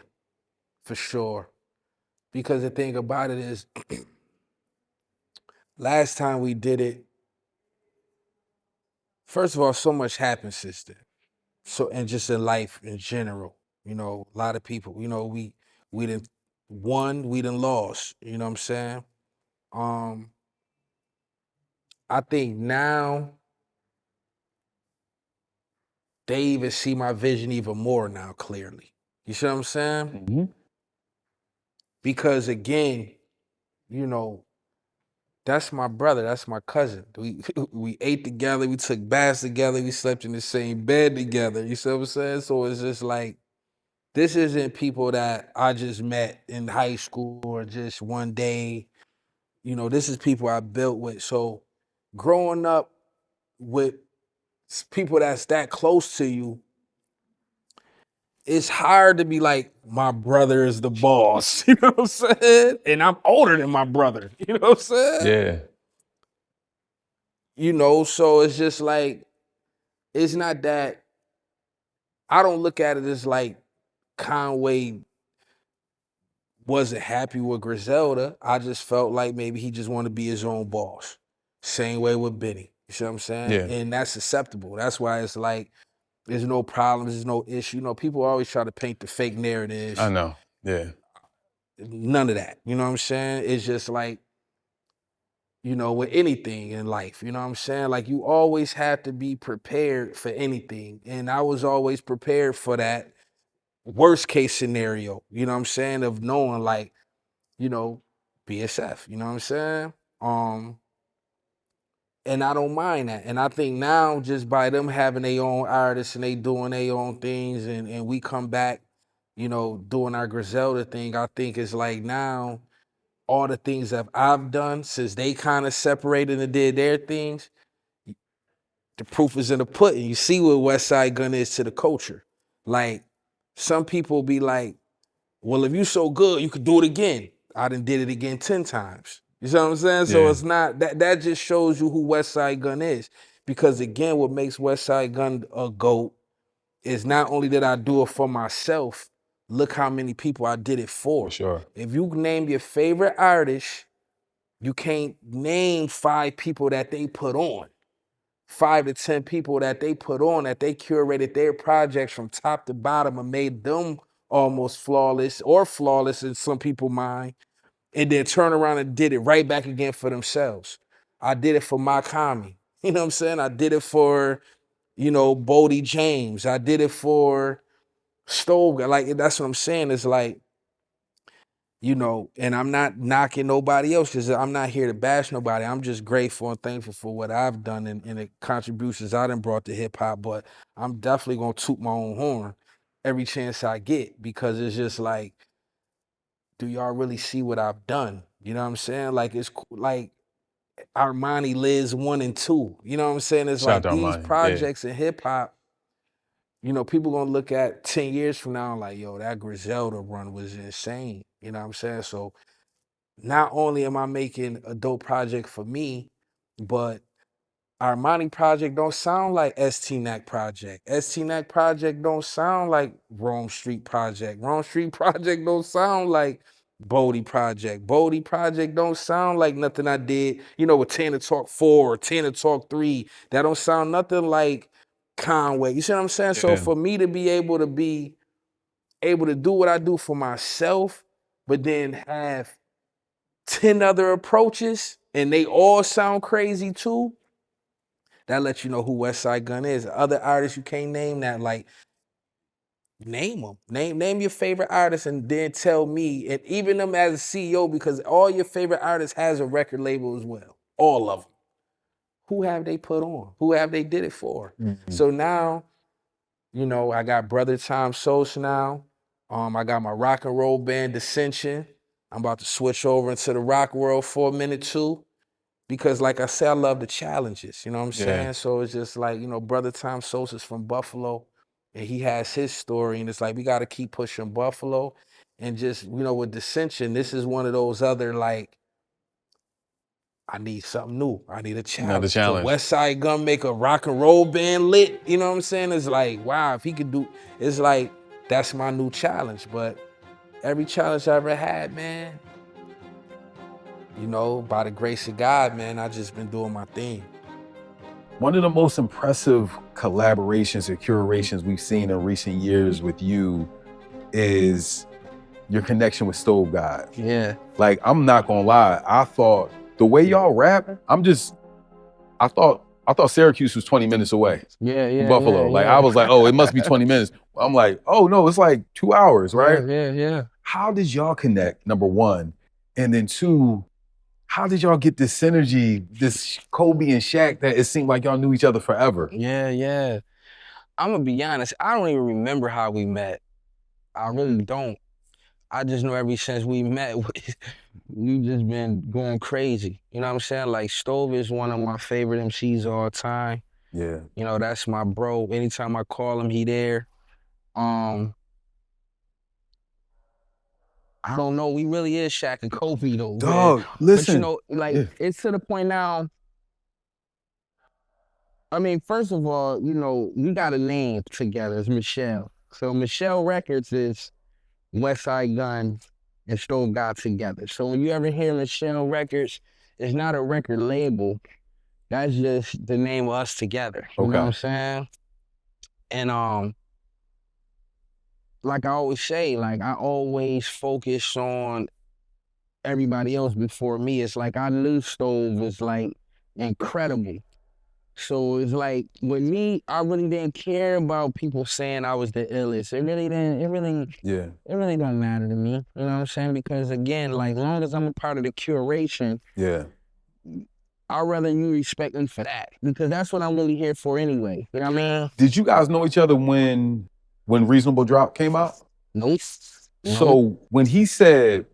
for sure. Because the thing about it is, last time we did it, first of all, so much happened since then. So, and just in life in general, a lot of people, we done won, we done lost, you know what I'm saying? I think now they even see my vision even more now clearly. You see what I'm saying? Mm-hmm. Because again, that's my brother, that's my cousin. We ate together, we took baths together, we slept in the same bed together. You see what I'm saying? So it's just like, this isn't people that I just met in high school or just one day. This is people I built with. So growing up with people that's that close to you, it's hard to be like, my brother is the boss. You know what I'm saying? And I'm older than my brother. You know what I'm saying? Yeah. So it's just like, it's not that, I don't look at it as like Conway wasn't happy with Griselda. I just felt like maybe he just wanted to be his own boss. Same way with Benny. You see what I'm saying? Yeah. And that's acceptable. That's why it's like, there's no problems, there's no issue. People always try to paint the fake narrative. I know. Yeah. None of that. You know what I'm saying? It's just like, with anything in life, you know what I'm saying? Like, you always have to be prepared for anything. And I was always prepared for that worst case scenario, you know what I'm saying? Of knowing like, BSF, you know what I'm saying? And I don't mind that. And I think now, just by them having their own artists and they doing their own things, and we come back, doing our Griselda thing, I think it's like now, all the things that I've done since they kind of separated and did their things, the proof is in the pudding. You see what Westside Gunn is to the culture. Like, some people be like, well, if you so good, you could do it again. I done did it again 10 times. You see what I'm saying? So it's not, that just shows you who Westside Gunn is. Because again, what makes Westside Gunn a GOAT is not only did I do it for myself, look how many people I did it for. For sure. If you name your favorite artist, you can't name 5 people that they put on. 5 to 10 people that they put on, that they curated their projects from top to bottom and made them almost flawless or flawless in some people's mind, and then turn around and did it right back again for themselves. I did it for Makami. You know what I'm saying? I did it for, Bodie James. I did it for Stove. Like, that's what I'm saying. It's like, and I'm not knocking nobody else, because I'm not here to bash nobody. I'm just grateful and thankful for what I've done and the contributions I done brought to hip hop. But I'm definitely gonna toot my own horn every chance I get, because it's just like, do y'all really see what I've done? You know what I'm saying? Like, it's like Armani Liz 1 and 2. You know what I'm saying? It's Shout like out these Armani, projects in hip hop, people gonna look at 10 years from now like, yo, that Griselda run was insane. You know what I'm saying? So not only am I making a dope project for me, but Armani Project don't sound like ST Neck Project. ST Neck Project don't sound like Rome Street Project. Rome Street Project don't sound like Bodie Project. Bodie Project don't sound like nothing I did, with Tanner Talk 4 or Tanner Talk 3. That don't sound nothing like Conway. You see what I'm saying? Yeah. So for me to be able to do what I do for myself, but then have 10 other approaches and they all sound crazy too, that lets you know who Westside Gunn is. Other artists you can't name that, like, name them. Name your favorite artist and then tell me, and even them as a CEO, because all your favorite artists has a record label as well. All of them. Who have they put on? Who have they did it for? Mm-hmm. So now, I got Brother Tom Sos now. I got my rock and roll band, Dissension. I'm about to switch over into the rock world for a minute too. Because like I said, I love the challenges, you know what I'm saying? So it's just like, Brother Tom Sos is from Buffalo and he has his story and it's like, we got to keep pushing Buffalo and just, with Dissension, this is one of those other like, I need something new. I need a challenge. Another challenge. Could Westside Gunn make a rock and roll band lit? You know what I'm saying? It's like, wow, if he could do, it's like, that's my new challenge. But every challenge I ever had, man, by the grace of God, man, I just been doing my thing. One of the most impressive collaborations or curations we've seen in recent years with you is your connection with Stove God. Yeah. Like, I'm not gonna lie, I thought the way y'all rap, I thought Syracuse was 20 minutes away. Yeah. Buffalo. Yeah. I was like, oh, it must be 20 minutes. I'm like, oh no, it's like 2 hours, right? Yeah. How did y'all connect, number one? And then two, how did y'all get this synergy, this Kobe and Shaq, that it seemed like y'all knew each other forever? Yeah. I'm gonna be honest, I don't even remember how we met. I really don't. I just know ever since we met, we've just been going crazy. You know what I'm saying? Like, Stove is one of my favorite MCs of all time. Yeah. That's my bro. Anytime I call him, he there. I don't know. We really is Shaq and Kobe though. Dog, man. listen. But it's to the point now. I mean, first of all, we got a name together. It's Michelle. So Michelle Records is Westside Gunn and Stove got together. So when you ever hear Michelle Records, it's not a record label. That's just the name of us together. You know what I'm saying? And like I always say, like I always focus on everybody else before me. It's like I knew Stove was like incredible. So it's like with me, I really didn't care about people saying I was the illest. It really doesn't matter to me. You know what I'm saying? Because again, like long as I'm a part of the curation, I'd rather you respect me for that. Because that's what I'm really here for anyway. You know what I mean? Did you guys know each other when Reasonable Drop came out? Nope. So when he said,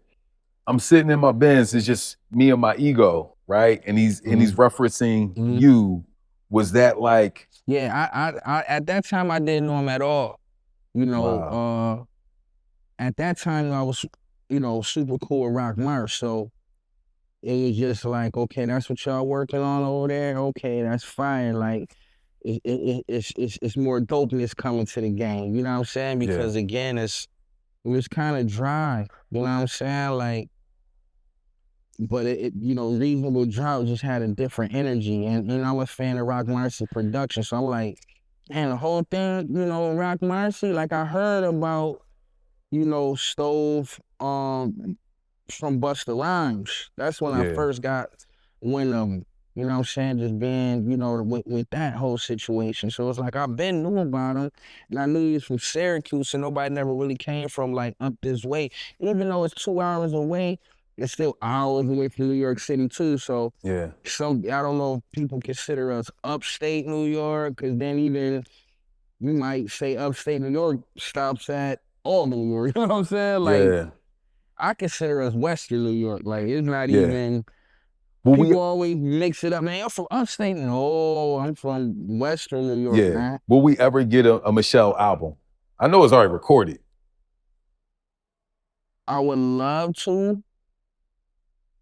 I'm sitting in my Benz, it's just me and my ego, right? And he's referencing you. Was that like? Yeah, I at that time I didn't know him at all. Wow. At that time I was, super cool with Rock March. So it was just like, okay, that's what y'all working on over there. Okay, that's fine. Like it's more dopeness coming to the game. You know what I'm saying? Because again, it was kind of dry. You know what I'm saying? Like, but Reasonable Drop just had a different energy. And I'm a fan of Rock Marcy production. So I'm like, man, the whole thing, Rock Marcy, like I heard about, Stove from Busta Rhymes. That's when I first got wind of him. You know what I'm saying? Just being, with that whole situation. So it's like I've been knew about him, and I knew he was from Syracuse, and nobody never really came from like up this way. Even though it's 2 hours away, it's still hours away from New York City too. So I don't know if people consider us upstate New York, because then even we might say upstate New York stops at all New York. You know what I'm saying? Like I consider us Western New York. Like it's not even. People always mix it up, man. I'm from upstate. No, I'm from Western New York, man. Will we ever get a Michelle album? I know it's already recorded. I would love to.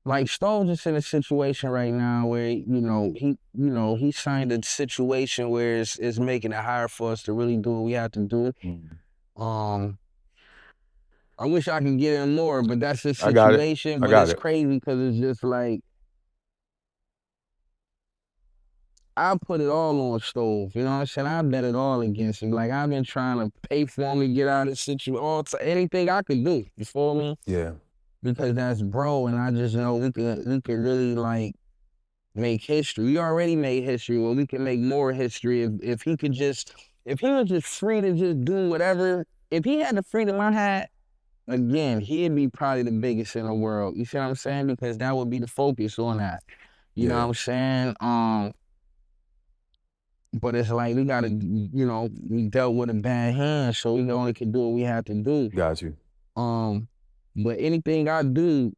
like Stove's just in a situation right now where, he signed a situation where it's making it hard for us to really do what we have to do. I wish I could get in more, but that's the situation. But it's crazy because it's just like, I put it all on Stove, you know what I'm saying? I bet it all against him. Like, I've been trying to pay for him to get out of the situation, anything I could do, you feel me? Yeah. Because that's bro, and I just know we could really, like, make history. We already made history, well, we can make more history if he was just free to just do whatever. If he had the freedom I had, again, he'd be probably the biggest in the world. You see what I'm saying? Because that would be the focus on that. You know what I'm saying? But it's like we gotta, we dealt with a bad hand, so we only can do what we have to do. Got you. But anything I do,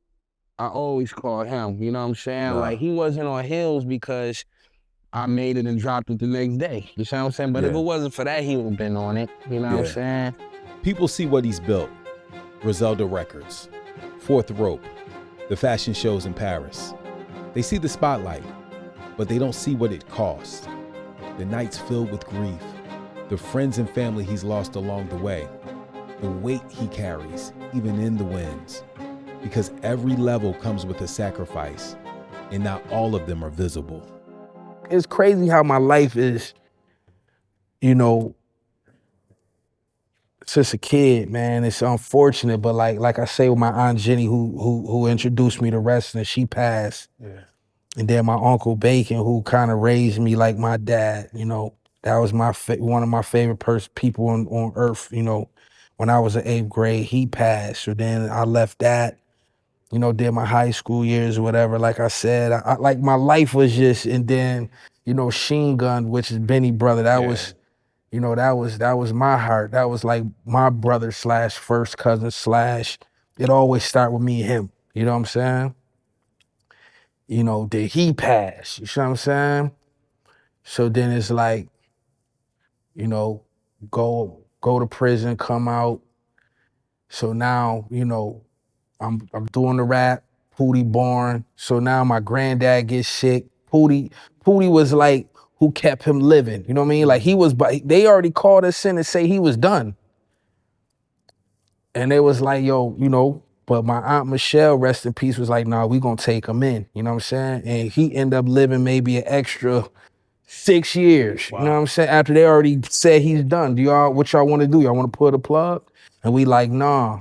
I always call him. You know what I'm saying? Nah. Like, he wasn't on Hills because I made it and dropped it the next day. You see what I'm saying? But if it wasn't for that, he would have been on it. You know what I'm saying? People see what he's built. Griselda Records, Fourth Rope, the fashion shows in Paris. They see the spotlight, but they don't see what it cost. The nights filled with grief, the friends and family he's lost along the way, the weight he carries, even in the wins. Because every level comes with a sacrifice, and not all of them are visible. It's crazy how my life is, since a kid, man. It's unfortunate, but like I say with my Aunt Jenny, who introduced me to wrestling, she passed. Yeah. And then my Uncle Bacon, who kind of raised me like my dad, that was one of my favorite people on earth, when I was in 8th grade, he passed. So then I left that, did my high school years or whatever. Like I said, I like my life was just, and then, Sheen Gun, which is Benny brother, that was, that was my heart. That was like my brother / first cousin / it always start with me and him. You know what I'm saying? Did he pass? You see what I'm saying? So then it's like, go to prison, come out. So now, I'm doing the rap, Pootie born. So now my granddad gets sick. Pootie was like who kept him living. You know what I mean? Like they already called us in and say he was done. And they was like, yo, but my Aunt Michelle, rest in peace, was like, nah, we gonna take him in. You know what I'm saying? And he ended up living maybe an extra 6 years. Wow. You know what I'm saying? After they already said he's done. What y'all wanna do? Y'all wanna pull the plug? And we like, nah.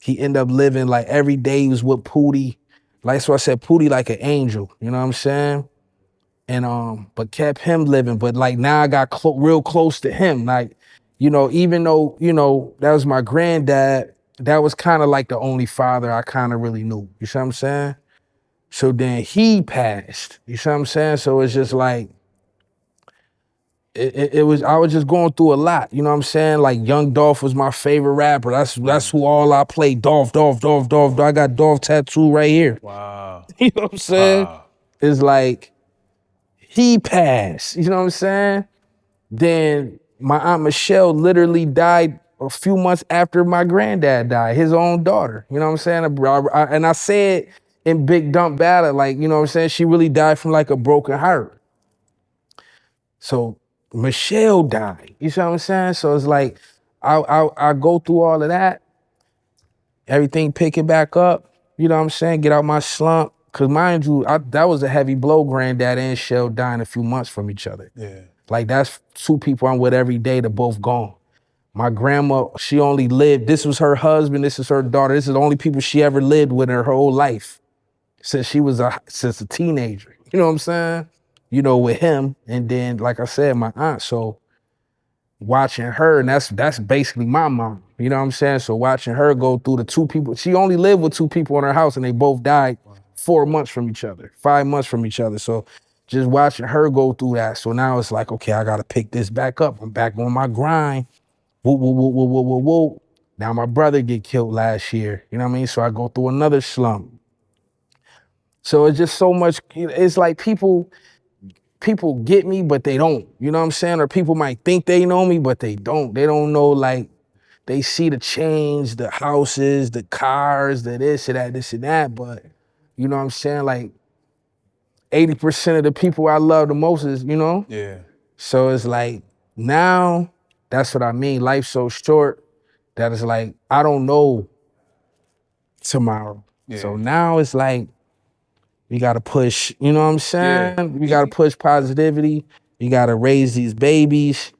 He ended up living like every day he was with Pootie. Like, so I said, Pootie like an angel. You know what I'm saying? And but kept him living. But like now I got real close to him. Like, even though, that was my granddad, that was kind of like the only father I kind of really knew. You see what I'm saying? So then he passed. You see what I'm saying? So it's just like, I was just going through a lot. You know what I'm saying? Like Young Dolph was my favorite rapper. That's who all I played. Dolph. I got Dolph tattoo right here. Wow. You know what I'm saying? Wow. It's like, he passed. You know what I'm saying? Then my Aunt Michelle literally died a few months after my granddad died, his own daughter. You know what I'm saying? And I said in Big Dump Battle, like, you know what I'm saying? She really died from like a broken heart. So Michelle died. You see what I'm saying? So it's like, I go through all of that, everything picking back up, you know what I'm saying? Get out my slump. Cause mind you, that was a heavy blow, granddad and Shell dying a few months from each other. Yeah. Like that's 2 people I'm with every day, they're both gone. My grandma, she only lived, this was her husband, this is her daughter, this is the only people she ever lived with in her whole life. Since a teenager, you know what I'm saying? With him, and then, like I said, my aunt, so watching her, and that's basically my mom, you know what I'm saying? So watching her go through the 2 people, she only lived with 2 people in her house and they both died 4 months from each other, 5 months from each other. So just watching her go through that. So now it's like, okay, I gotta pick this back up. I'm back on my grind. Whoop. Now my brother get killed last year, you know what I mean? So I go through another slump. So it's just so much, it's like people get me, but they don't, you know what I'm saying? Or people might think they know me, but they don't. They don't know, like, they see the change, the houses, the cars, the this and that, but you know what I'm saying? Like 80% of the people I love the most is, you know? Yeah. So it's like, now, that's what I mean. Life's so short that it's like, I don't know tomorrow. Yeah. So now it's like, we gotta push, you know what I'm saying? Yeah. We gotta push positivity. We gotta raise these babies.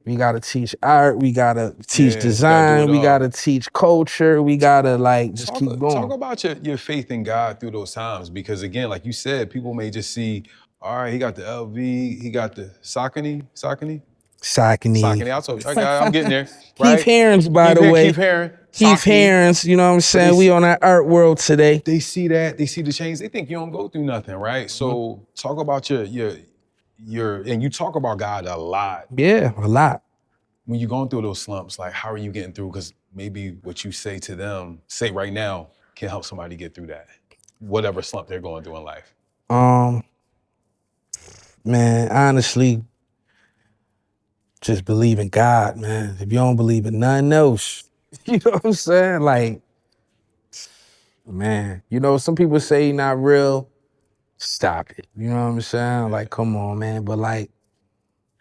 We gotta teach art. We gotta teach design. We gotta teach culture. We gotta like just keep going. Talk about your faith in God through those times, because again, like you said, people may just see, all right, he got the LV, he got the Saucony. I told you, I'm getting there. Right? Keith Herons, by the way. Keith Herons. Keith Herons, you know what I'm saying? We on that art world today. They see that, they see the chains, they think you don't go through nothing, right? So talk about your and you talk about God a lot. Yeah, a lot. When you're going through those slumps, like how are you getting through? Because maybe what you say to them, say right now, can help somebody get through that, whatever slump they're going through in life. Man, honestly, just believe in God, man. If you don't believe in nothing else, you know what I'm saying? Like, man, you know, some people say you're not real. Stop it. You know what I'm saying? Like, come on, man. But like,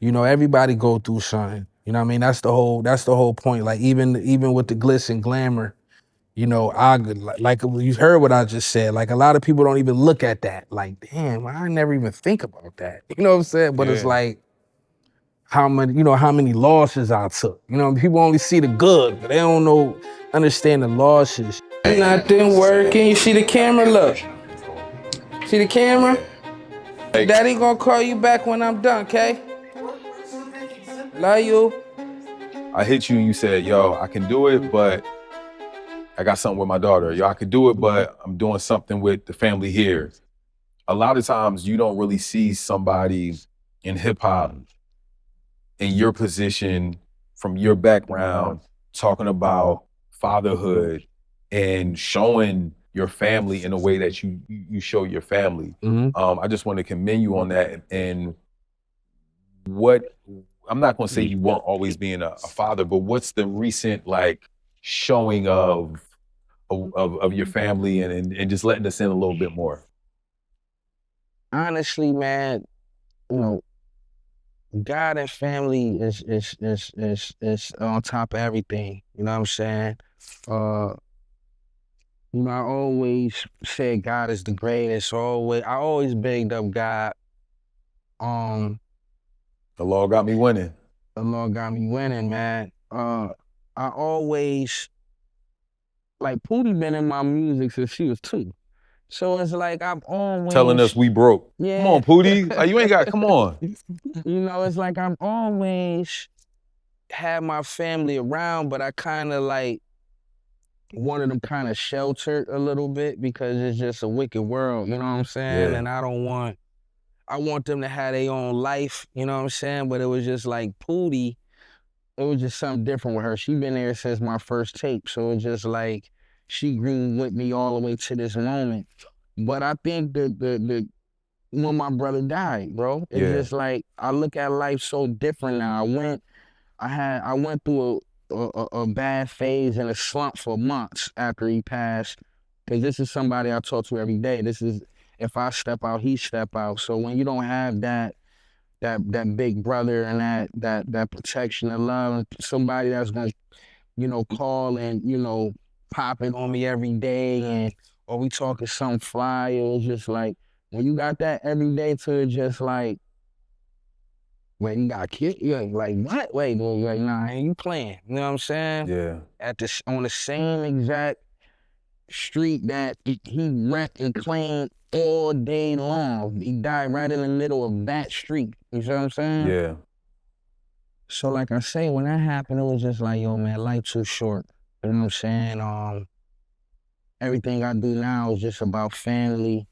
you know, everybody go through something. You know what I mean? That's the whole point. Like even with the glitz and glamour, you know, like you heard what I just said. Like a lot of people don't even look at that. Like, damn, I never even think about that. You know what I'm saying? But it's like how many losses I took. You know, people only see the good, but they don't understand the losses. Nothing working. You see the camera? Look. See the camera? Hey. Daddy gonna call you back when I'm done, okay? Love you. I hit you and you said, yo, I can do it, but I got something with my daughter. Yo, I could do it, but I'm doing something with the family here. A lot of times you don't really see somebody in hip hop in your position, from your background, talking about fatherhood and showing your family in a way that you show your family. I just want to commend you on that. And I'm not going to say you won't always being a father, but what's the recent like showing of your family and just letting us in a little bit more? Honestly, man, you know, God and family is on top of everything. You know what I'm saying? You know, I always said God is the greatest. I always begged up God. The Lord got me winning. The Lord got me winning, man. I always, like, Pootie been in my music since she was 2. So it's like I've always... Telling us we broke. Yeah. Come on, Pootie. Like, you ain't got, come on. You know, it's like I've always had my family around, but I kind of like wanted them kind of sheltered a little bit because it's just a wicked world, you know what I'm saying? Yeah. And I want them to have their own life, you know what I'm saying? But it was just like Pootie, it was just something different with her. She been there since my first tape, so it's just like she grew with me all the way to this moment. But I think the when my brother died, bro, it's just like I look at life so different now. I went through a bad phase and a slump for months after he passed, because this is somebody I talk to every day. This is, if I step out, he step out. So when you don't have that big brother and that protection and love, somebody that's gonna, you know, call and, you know, pop it on me every day, and or we talking something fly, it was just like when you got that every day to just like, when you got killed, you're like, what? Wait, you're like, nah, ain't you playing? You know what I'm saying? Yeah. On the same exact street that he rent and claimed all day long. He died right in the middle of that street. You see what I'm saying? Yeah. So like I say, when that happened, it was just like, yo, man, life too short. You know what I'm saying? Everything I do now is just about family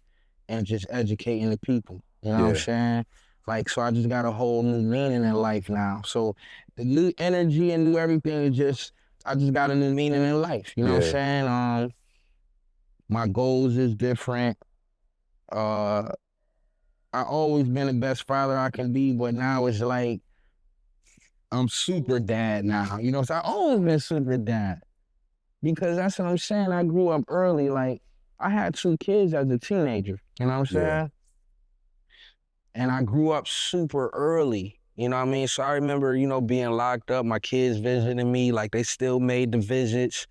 and just educating the people. You know what I'm saying? Like, so I just got a whole new meaning in life now. So the new energy and new everything is just, I just got a new meaning in life. You know what I'm saying? My goals is different. I always been the best father I can be, but now it's like, I'm super dad now. You know, so I always been super dad. Because that's what I'm saying. I grew up early. Like, I had 2 kids as a teenager, you know what I'm saying? And I grew up super early, you know what I mean? So I remember, you know, being locked up, my kids visiting me, like they still made the visits.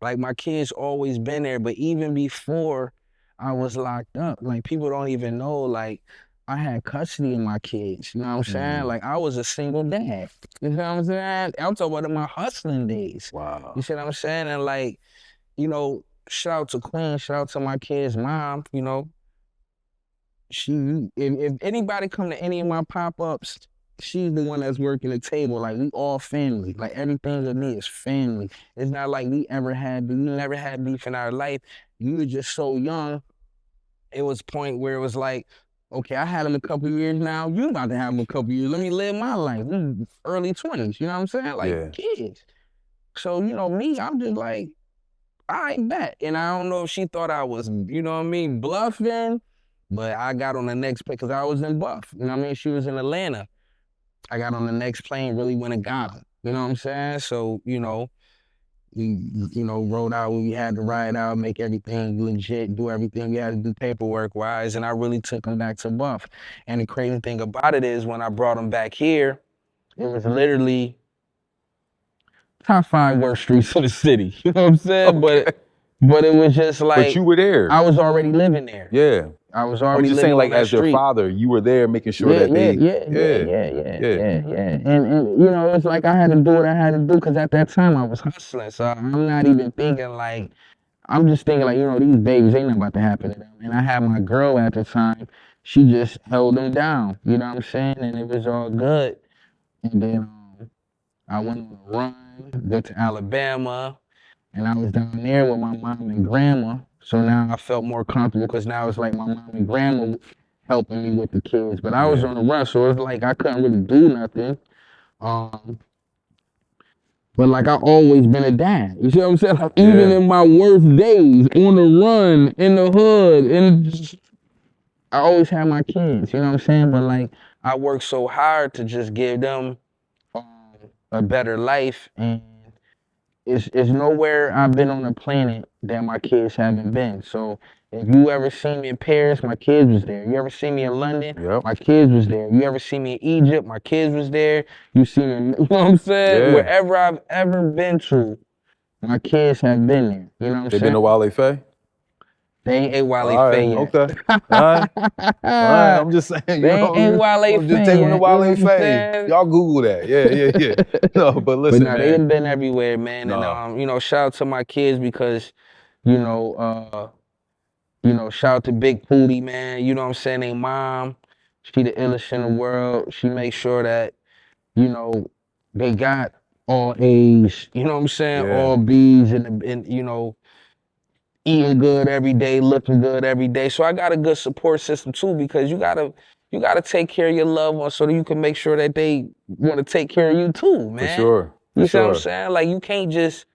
Like my kids always been there, but even before I was locked up, like people don't even know, like I had custody of my kids, you know what I'm saying? Like I was a single dad, you know what I'm saying? I'm talking about in my hustling days. Wow. You see what I'm saying? And like, you know, shout out to Queen, shout out to my kid's mom, you know. If anybody come to any of my pop-ups, she's the one that's working the table. Like we all family. Like everything with me is family. It's not like we never had beef in our life. You were just so young. It was a point where it was like, okay, I had him a couple years now. You about to have him a couple years. Let me live my life. We early 20s, you know what I'm saying? Like kids. So, you know, me, I'm just like, I bet. And I don't know if she thought I was, you know what I mean, bluffing, but I got on the next plane because I was in Buff. You know what I mean? She was in Atlanta. I got on the next plane, really went and got her. You know what I'm saying? So, you know, we, rode out when we had to ride out, make everything legit, do everything we had to do paperwork-wise, and I really took them back to Buff. And the crazy thing about it is when I brought them back here, it was literally top 5 worst streets of the city. You know what I'm saying? Okay. But it was just like, but you were there. I was already living there. Yeah. I was already I'm just living saying, like, on that as their street. father, you were there making sure that Yeah. And you know, it's like I had to do what I had to do because at that time I was hustling. So I'm not even thinking like, I'm just thinking like, you know, these babies ain't nothing about to happen to them. And I had my girl at the time, she just held them down. You know what I'm saying? And it was all good. And then I went on a run, went to Alabama, and I was down there with my mom and grandma. So now I felt more comfortable because now it's like my mom and grandma helping me with the kids. But I was on the run, so it's like I couldn't really do nothing. But like I always been a dad. You see what I'm saying? Like, even in my worst days, on the run, in the hood, and I always had my kids. You know what I'm saying? But like I worked so hard to just give them a better life, and it's nowhere I've been on the planet that my kids haven't been. So if you ever seen me in Paris, my kids was there. You ever see me in London? My kids was there. You ever see me in Egypt? My kids was there. You see me, you know what I'm saying? Wherever I've ever been to, my kids have been there. You know what I'm saying? They been to Wale Faye? They ain't ate Wale Faye yet. Okay. All right. I'm just saying. They ain't Wale Faye just take them to Wale you know Faye. Y'all Google that. Yeah. No, but listen, but they done been everywhere, man. No. And you know, shout out to my kids because, you know, shout out to Big Pootie, man. You know what I'm saying? They mom, she the illest in the world. She makes sure that, you know, they got all A's. You know what I'm saying? All B's and you know, eating good every day, looking good every day. So I got a good support system too because you gotta take care of your loved ones so that you can make sure that they want to take care of you too, man. For sure. You see what I'm saying? Like you can't just,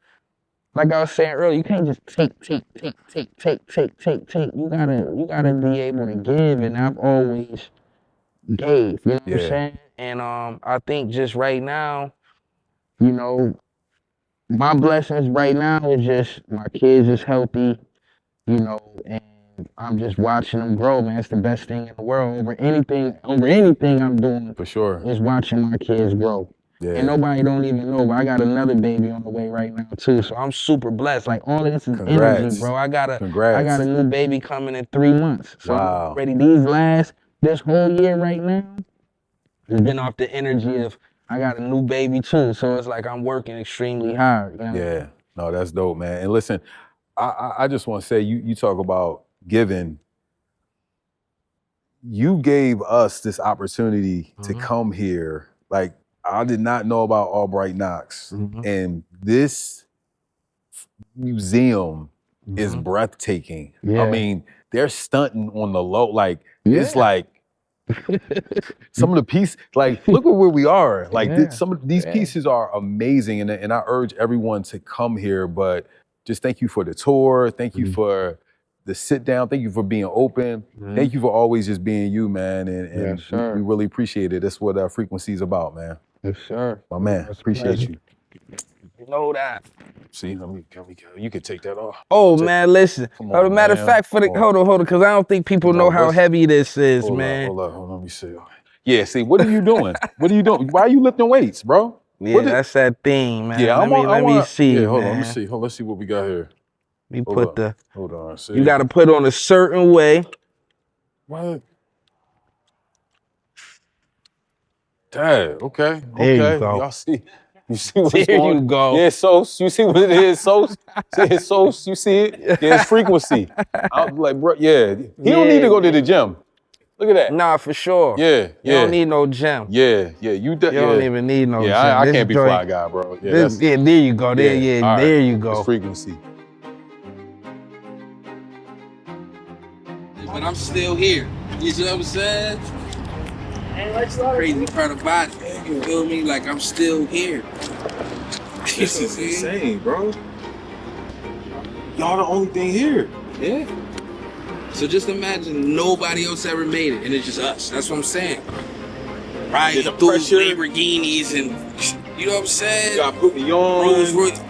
like I was saying earlier, you can't just take. You gotta be able to give, and I've always gave. You know what I'm saying? And I think just right now, you know, my blessings right now is just my kids is healthy, you know, and I'm just watching them grow, man. It's the best thing in the world. Over anything I'm doing. For sure. Is watching my kids grow. Yeah. And nobody don't even know, but I got another baby on the way right now too. So I'm super blessed. Like all of this is energy, bro. I got a new baby coming in 3 months. So I'm already this whole year right now, it's been off the energy of I got a new baby too. So it's like I'm working extremely hard. You know? Yeah. No, that's dope, man. And listen, I just want to say, you talk about giving. You gave us this opportunity to come here. Like, I did not know about Albright-Knox. And this museum is breathtaking. I mean, they're stunting on the low. Like, it's like, some of the pieces, like, look at where we are. Like, some of these pieces are amazing. And I urge everyone to come here. But just thank you for the tour. Thank you for the sit down. Thank you for being open. Thank you for always just being you, man. And we really appreciate it. That's what Frequency is about, man. Yes, sir. My man, appreciate you. You know that. See, you can take that off. Oh man, listen. Come on, matter of man. fact, hold on, because I don't think people know how heavy this is, man. Hold on, let me see. Yeah, see, what are you doing? What are you doing? Why are you lifting weights, bro? Yeah, that's that thing, man. Yeah, let me see. Yeah, hold man. on, let's see. Let's see what we got here. Hold on. See. You got to put on a certain way. What? Dang, okay. There you go. Y'all see. You see what's there going on? You go. Yeah, so you see what it is, so you see it? Yeah, it's frequency. I'm like, bro, yeah. He don't need to go to the gym. Look at that. Nah, for sure. Yeah. You don't need no gym. Yeah. You don't even need no gym. Yeah, I can't be fly guy, bro. Yeah, there you go. There you go. It's frequency. But I'm still here. You see what I'm saying? Crazy part about it. You feel me? Like I'm still here. This is insane, bro. Y'all the only thing here. Yeah. So just imagine nobody else ever made it, and it's just us. That's what I'm saying. Riding through Lamborghinis and, you know what I'm saying? You gotta put me on. Rolls Royce.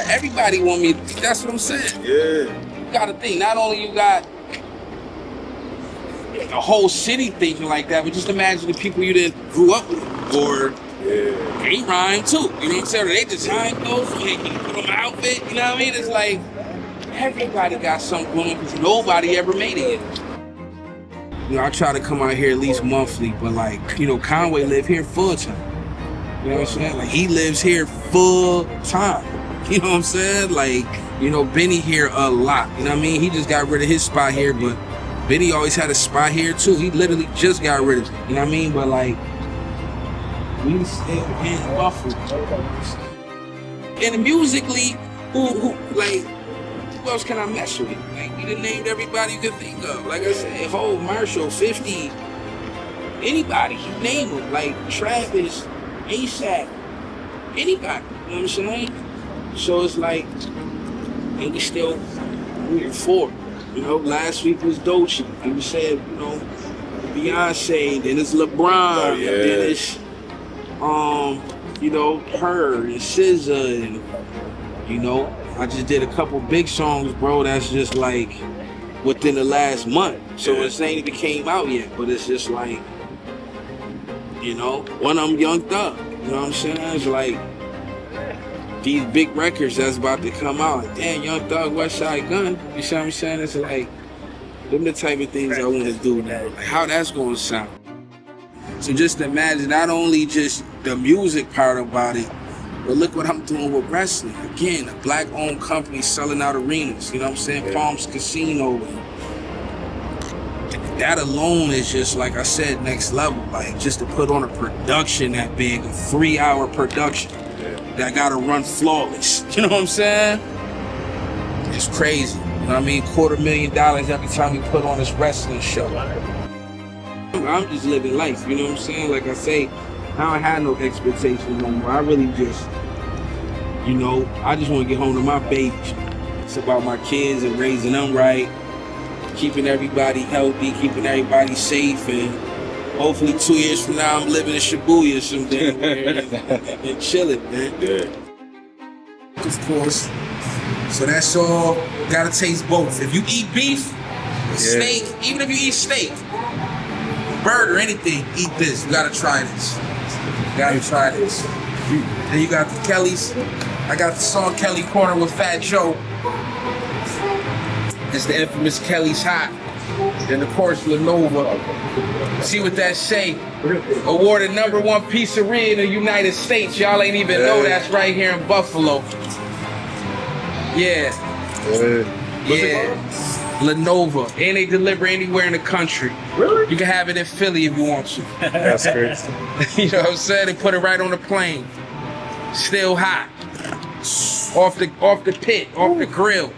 Everybody want me. That's what I'm saying. Yeah. You gotta think. Not only you got the whole city thinking like that, but just imagine the people you didn't grew up with, or they rhyme too. You know what I'm saying? Or they design clothes, or they can put on an outfit. You know what I mean? It's like everybody got something going because nobody ever made it yet. You know, I try to come out here at least monthly, but like, you know, Conway live here full time. You know what I'm saying? Like he lives here full time. You know what I'm saying? Like, you know, Benny here a lot. You know what I mean? He just got rid of his spot here, but Benny always had a spot here too. He literally just got rid of it. You know what I mean? But like, we still in Buffalo. And musically, who else can I mess with? Like, we done named everybody you could think of. Like I said, Hov, Marshall, 50, anybody, you name them. Like Travis, ASAP, anybody. You know what I'm saying? So it's like, and we still moving forward. You know, last week was Dolce. And we said, you know, Beyonce, then it's LeBron, and then it's, you know, her and SZA, and, you know, I just did a couple big songs, bro, that's just like within the last month. So it's ain't even came out yet, but it's just like, you know, one of them Young Thug. You know what I'm saying? It's like these big records that's about to come out. Like, damn, Young Thug, Westside Gunn. You see what I'm saying? It's like, them the type of things I want to do now. Like how that's going to sound. So just imagine not only just the music part about it, but look what I'm doing with wrestling. Again, a black-owned company selling out arenas. You know what I'm saying? Palms Casino. That alone is just, like I said, next level. Like, just to put on a production that big, a 3-hour production that gotta run flawless. You know what I'm saying? It's crazy. You know what I mean? $250,000 every time we put on this wrestling show. I'm just living life. You know what I'm saying? Like I say, I don't have no expectations no more. I really just, you know, I just want to get home to my babies. It's about my kids and raising them right, keeping everybody healthy, keeping everybody safe, and hopefully 2 years from now I'm living in Shibuya someday and chilling, man. Yeah. Of course. So that's all. Gotta taste both. If you eat beef, steak, even if you eat steak, burger, anything, eat this. You gotta try this. Then you got the Kellys. I got the song Kelly Corner with Fat Joe. It's the infamous Kelly's Hot. Then of course Lenova. See what that say? Awarded #1 pizzeria in the United States. Y'all ain't even know that's right here in Buffalo. Yeah. Lenova. And they deliver anywhere in the country. Really? You can have it in Philly if you want to. That's crazy. You know what I'm saying? They put it right on the plane. Still hot. Off the pit, off the grill.